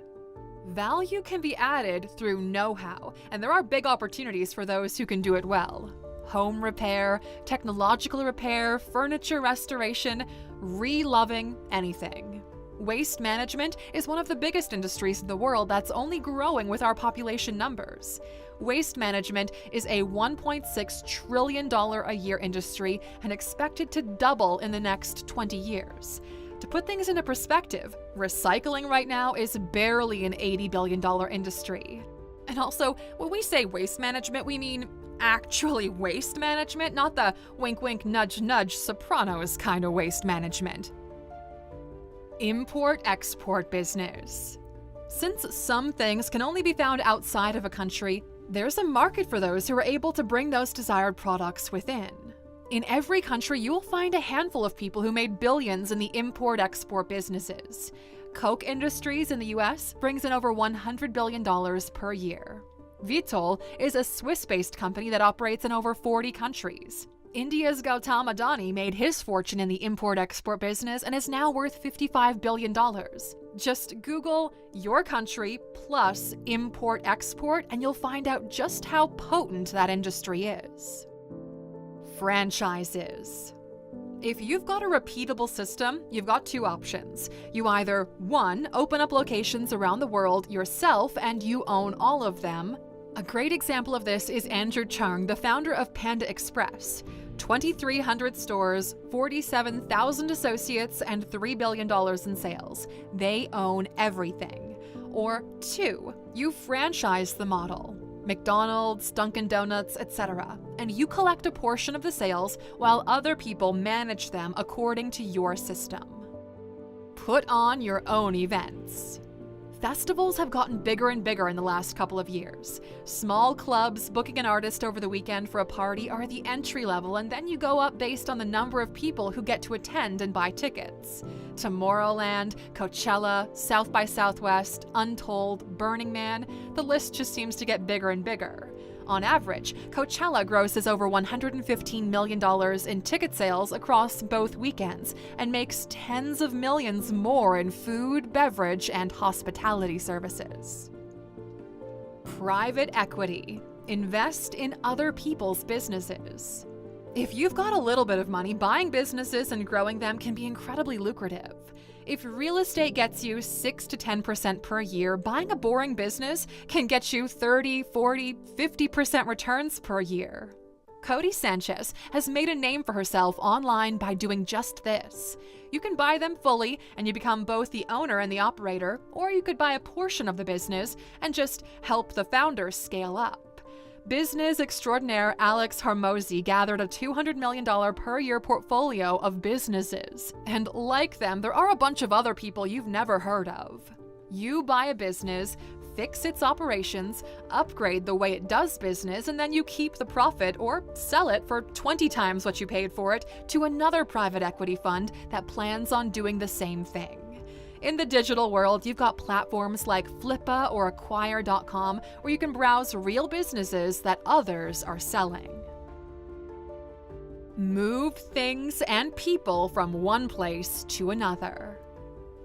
Value can be added through know-how, and there are big opportunities for those who can do it well. Home repair, technological repair, furniture restoration, re-loving, anything. Waste management is one of the biggest industries in the world that's only growing with our population numbers. Waste management is a $1.6 trillion a year industry and expected to double in the next 20 years. To put things into perspective, recycling right now is barely an $80 billion industry. And also, when we say waste management, we mean actually waste management, not the wink wink nudge nudge Sopranos kind of waste management. Import-export business. Since some things can only be found outside of a country, there's a market for those who are able to bring those desired products within. In every country, you will find a handful of people who made billions in the import-export businesses. Coke Industries in the US brings in over $100 billion per year. Vitol is a Swiss-based company that operates in over 40 countries. India's Gautam Adani made his fortune in the import-export business and is now worth $55 billion. Just Google your country plus import-export and you'll find out just how potent that industry is. Franchises. If you've got a repeatable system, you've got two options. You either 1. Open up locations around the world yourself and you own all of them. A great example of this is Andrew Chung, the founder of Panda Express. 2,300 stores, 47,000 associates, and $3 billion in sales. They own everything. Or 2. You franchise the model. McDonald's, Dunkin' Donuts, etc. And you collect a portion of the sales while other people manage them according to your system. Put on your own events. Festivals have gotten bigger and bigger in the last couple of years. Small clubs booking an artist over the weekend for a party are the entry level, and then you go up based on the number of people who get to attend and buy tickets. Tomorrowland, Coachella, South by Southwest, Untold, Burning Man, the list just seems to get bigger and bigger. On average, Coachella grosses over $115 million in ticket sales across both weekends and makes tens of millions more in food, beverage, and hospitality services. Private equity. Invest in other people's businesses. If you've got a little bit of money, buying businesses and growing them can be incredibly lucrative. If real estate gets you 6 to 10% per year, buying a boring business can get you 30, 40, 50% returns per year. Codie Sanchez has made a name for herself online by doing just this. You can buy them fully and you become both the owner and the operator, or you could buy a portion of the business and just help the founder scale up. Business extraordinaire Alex Hormozi gathered a $200 million per year portfolio of businesses. And like them, there are a bunch of other people you've never heard of. You buy a business, fix its operations, upgrade the way it does business, and then you keep the profit or sell it for 20 times what you paid for it to another private equity fund that plans on doing the same thing. In the digital world, you've got platforms like Flippa or Acquire.com where you can browse real businesses that others are selling. Move things and people from one place to another.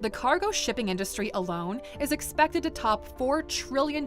The cargo shipping industry alone is expected to top $4 trillion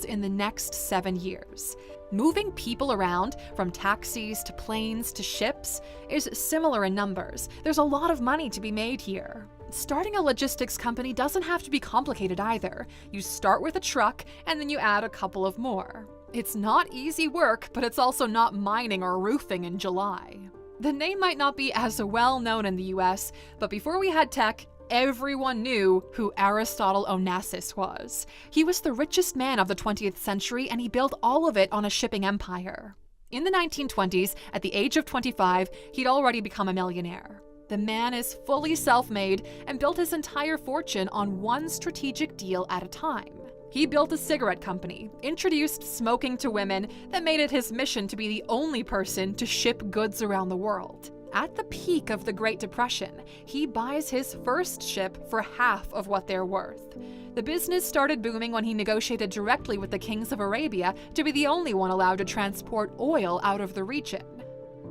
in the next 7 years. Moving people around, from taxis to planes to ships, is similar in numbers. There's a lot of money to be made here. Starting a logistics company doesn't have to be complicated either. You start with a truck and then you add a couple of more. It's not easy work, but it's also not mining or roofing in July. The name might not be as well known in the US, but before we had tech, everyone knew who Aristotle Onassis was. He was the richest man of the 20th century, and he built all of it on a shipping empire. In the 1920s, at the age of 25, he'd already become a millionaire. The man is fully self-made and built his entire fortune on one strategic deal at a time. He built a cigarette company, introduced smoking to women, that made it his mission to be the only person to ship goods around the world. At the peak of the Great Depression, he buys his first ship for half of what they're worth. The business started booming when he negotiated directly with the kings of Arabia to be the only one allowed to transport oil out of the region.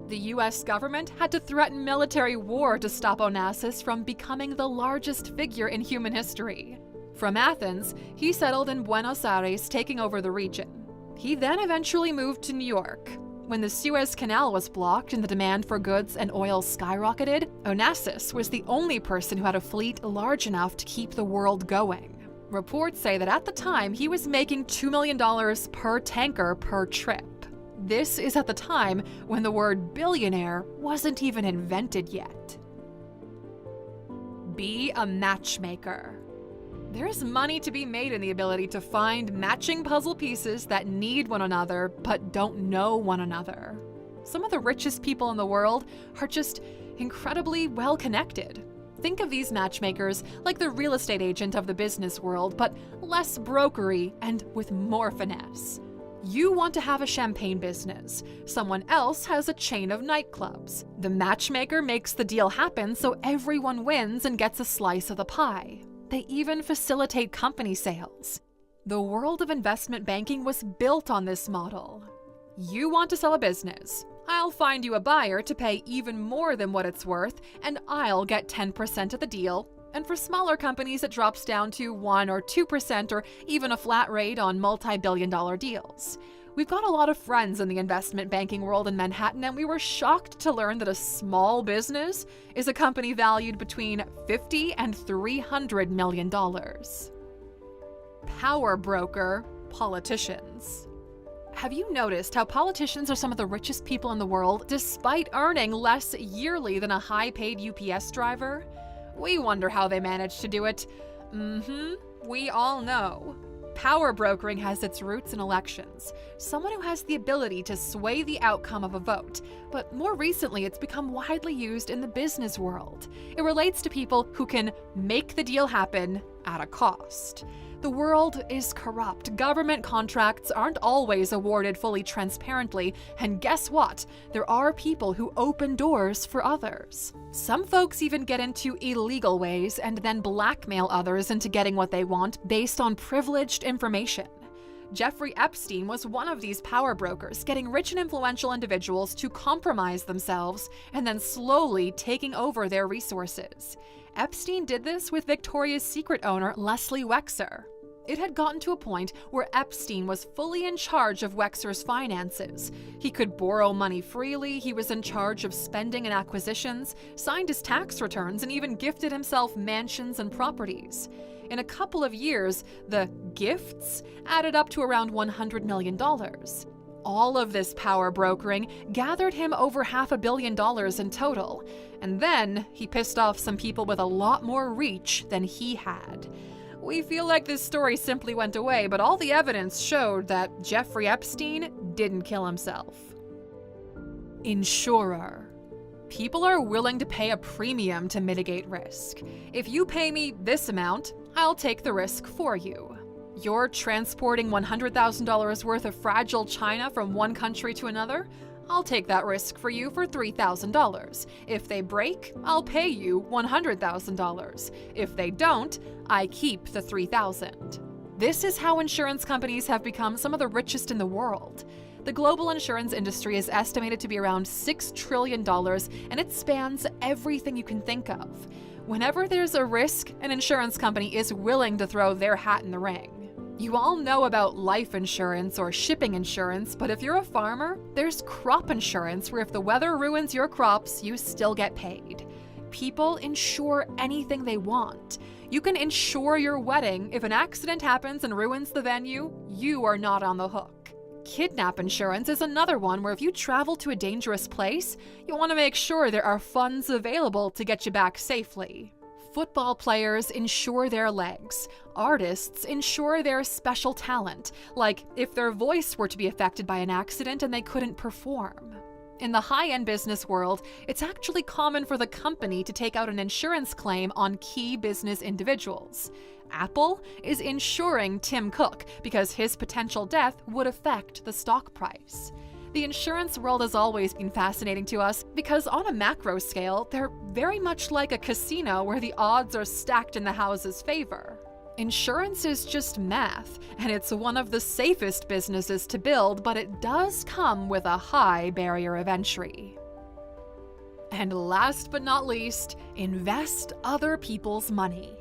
The US government had to threaten military war to stop Onassis from becoming the largest figure in human history. From Athens, he settled in Buenos Aires, taking over the region. He then eventually moved to New York. When the Suez Canal was blocked and the demand for goods and oil skyrocketed, Onassis was the only person who had a fleet large enough to keep the world going. Reports say that at the time, he was making $2 million per tanker per trip. This is at the time when the word billionaire wasn't even invented yet. Be a matchmaker. There is money to be made in the ability to find matching puzzle pieces that need one another but don't know one another. Some of the richest people in the world are just incredibly well connected. Think of these matchmakers like the real estate agent of the business world, but less brokery and with more finesse. You want to have a champagne business. Someone else has a chain of nightclubs. The matchmaker makes the deal happen so everyone wins and gets a slice of the pie. They even facilitate company sales. The world of investment banking was built on this model. You want to sell a business. I'll find you a buyer to pay even more than what it's worth, and I'll get 10% of the deal. And for smaller companies, it drops down to 1 or 2% or even a flat rate on multi-billion-dollar deals. We've got a lot of friends in the investment banking world in Manhattan, and we were shocked to learn that a small business is a company valued between $50 and $300 million. Power broker, politicians. Have you noticed how politicians are some of the richest people in the world despite earning less yearly than a high-paid UPS driver? We wonder how they manage to do it. We all know. Power brokering has its roots in elections. Someone who has the ability to sway the outcome of a vote. But more recently, it's become widely used in the business world. It relates to people who can make the deal happen at a cost. The world is corrupt. Government contracts aren't always awarded fully transparently, and guess what? There are people who open doors for others. Some folks even get into illegal ways and then blackmail others into getting what they want based on privileged information. Jeffrey Epstein was one of these power brokers, getting rich and influential individuals to compromise themselves and then slowly taking over their resources. Epstein did this with Victoria's Secret owner Leslie Wexner. It had gotten to a point where Epstein was fully in charge of Wexner's finances. He could borrow money freely, he was in charge of spending and acquisitions, signed his tax returns, and even gifted himself mansions and properties. In a couple of years, the gifts added up to around $100 million. All of this power brokering gathered him over $500 million in total. And then he pissed off some people with a lot more reach than he had. We feel like this story simply went away, but all the evidence showed that Jeffrey Epstein didn't kill himself. Insurer. People are willing to pay a premium to mitigate risk. If you pay me this amount, I'll take the risk for you. You're transporting $100,000 worth of fragile china from one country to another? I'll take that risk for you for $3,000. If they break, I'll pay you $100,000. If they don't, I keep the $3,000. This is how insurance companies have become some of the richest in the world. The global insurance industry is estimated to be around $6 trillion, and it spans everything you can think of. Whenever there's a risk, an insurance company is willing to throw their hat in the ring. You all know about life insurance or shipping insurance, but if you're a farmer, there's crop insurance where if the weather ruins your crops, you still get paid. People insure anything they want. You can insure your wedding. If an accident happens and ruins the venue, you are not on the hook. Kidnap insurance is another one where if you travel to a dangerous place, you want to make sure there are funds available to get you back safely. Football players insure their legs. Artists insure their special talent, like if their voice were to be affected by an accident and they couldn't perform. In the high-end business world, it's actually common for the company to take out an insurance claim on key business individuals. Apple is insuring Tim Cook because his potential death would affect the stock price. The insurance world has always been fascinating to us because on a macro scale, they're very much like a casino where the odds are stacked in the house's favor. Insurance is just math, and it's one of the safest businesses to build, but it does come with a high barrier of entry. And last but not least, invest other people's money.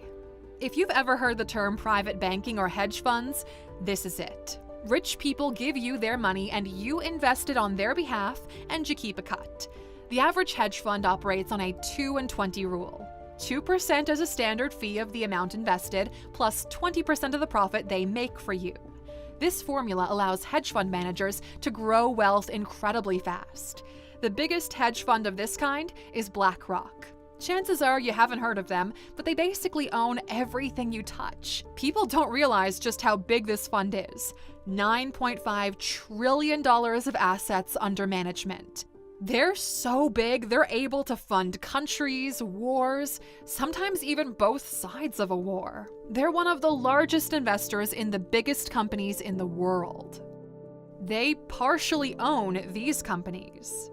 If you've ever heard the term private banking or hedge funds, this is it. Rich people give you their money and you invest it on their behalf and you keep a cut. The average hedge fund operates on a 2 and 20 rule. 2% as a standard fee of the amount invested, plus 20% of the profit they make for you. This formula allows hedge fund managers to grow wealth incredibly fast. The biggest hedge fund of this kind is BlackRock. Chances are you haven't heard of them, but they basically own everything you touch. People don't realize just how big this fund is. $9.5 trillion of assets under management. They're so big, they're able to fund countries, wars, sometimes even both sides of a war. They're one of the largest investors in the biggest companies in the world. They partially own these companies.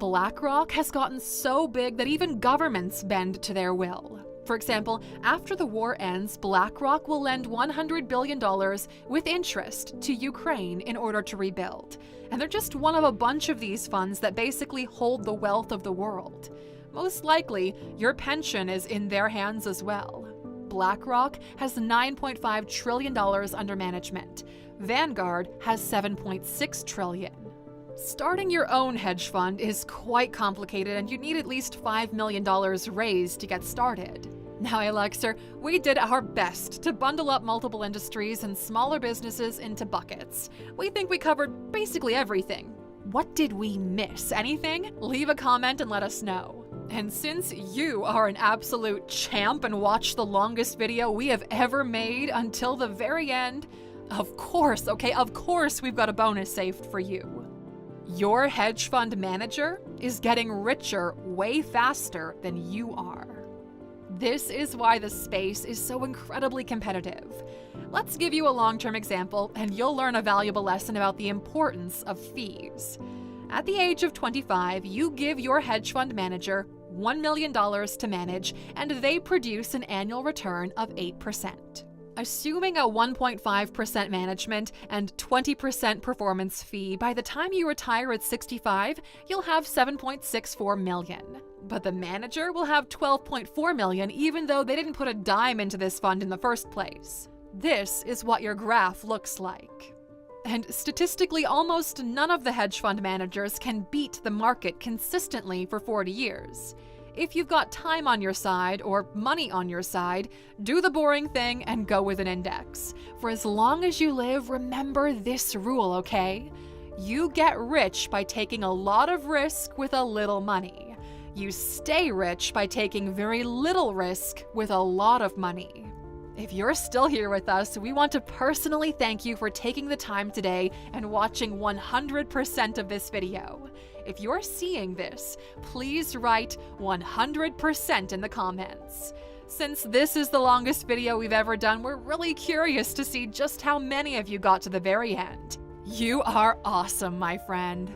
BlackRock has gotten so big that even governments bend to their will. For example, after the war ends, BlackRock will lend $100 billion with interest to Ukraine in order to rebuild. And they're just one of a bunch of these funds that basically hold the wealth of the world. Most likely, your pension is in their hands as well. BlackRock has $9.5 trillion under management. Vanguard has $7.6 trillion. Starting your own hedge fund is quite complicated and you need at least $5 million raised to get started. Now, Alexer, we did our best to bundle up multiple industries and smaller businesses into buckets. We think we covered basically everything. What did we miss? Anything? Leave a comment and let us know. And since you are an absolute champ and watched the longest video we have ever made until the very end, of course we've got a bonus saved for you. Your hedge fund manager is getting richer way faster than you are. This is why the space is so incredibly competitive. Let's give you a long-term example, and you'll learn a valuable lesson about the importance of fees. At the age of 25, you give your hedge fund manager $1 million to manage, and they produce an annual return of 8%. Assuming a 1.5% management and 20% performance fee, by the time you retire at 65, you'll have $7.64 million. But the manager will have $12.4 million, even though they didn't put a dime into this fund in the first place. This is what your graph looks like. And statistically, almost none of the hedge fund managers can beat the market consistently for 40 years. If you've got time on your side or money on your side, do the boring thing and go with an index. For as long as you live, remember this rule, okay? You get rich by taking a lot of risk with a little money. You stay rich by taking very little risk with a lot of money. If you're still here with us, we want to personally thank you for taking the time today and watching 100% of this video. If you're seeing this, please write 100% in the comments. Since this is the longest video we've ever done, we're really curious to see just how many of you got to the very end. You are awesome, my friend.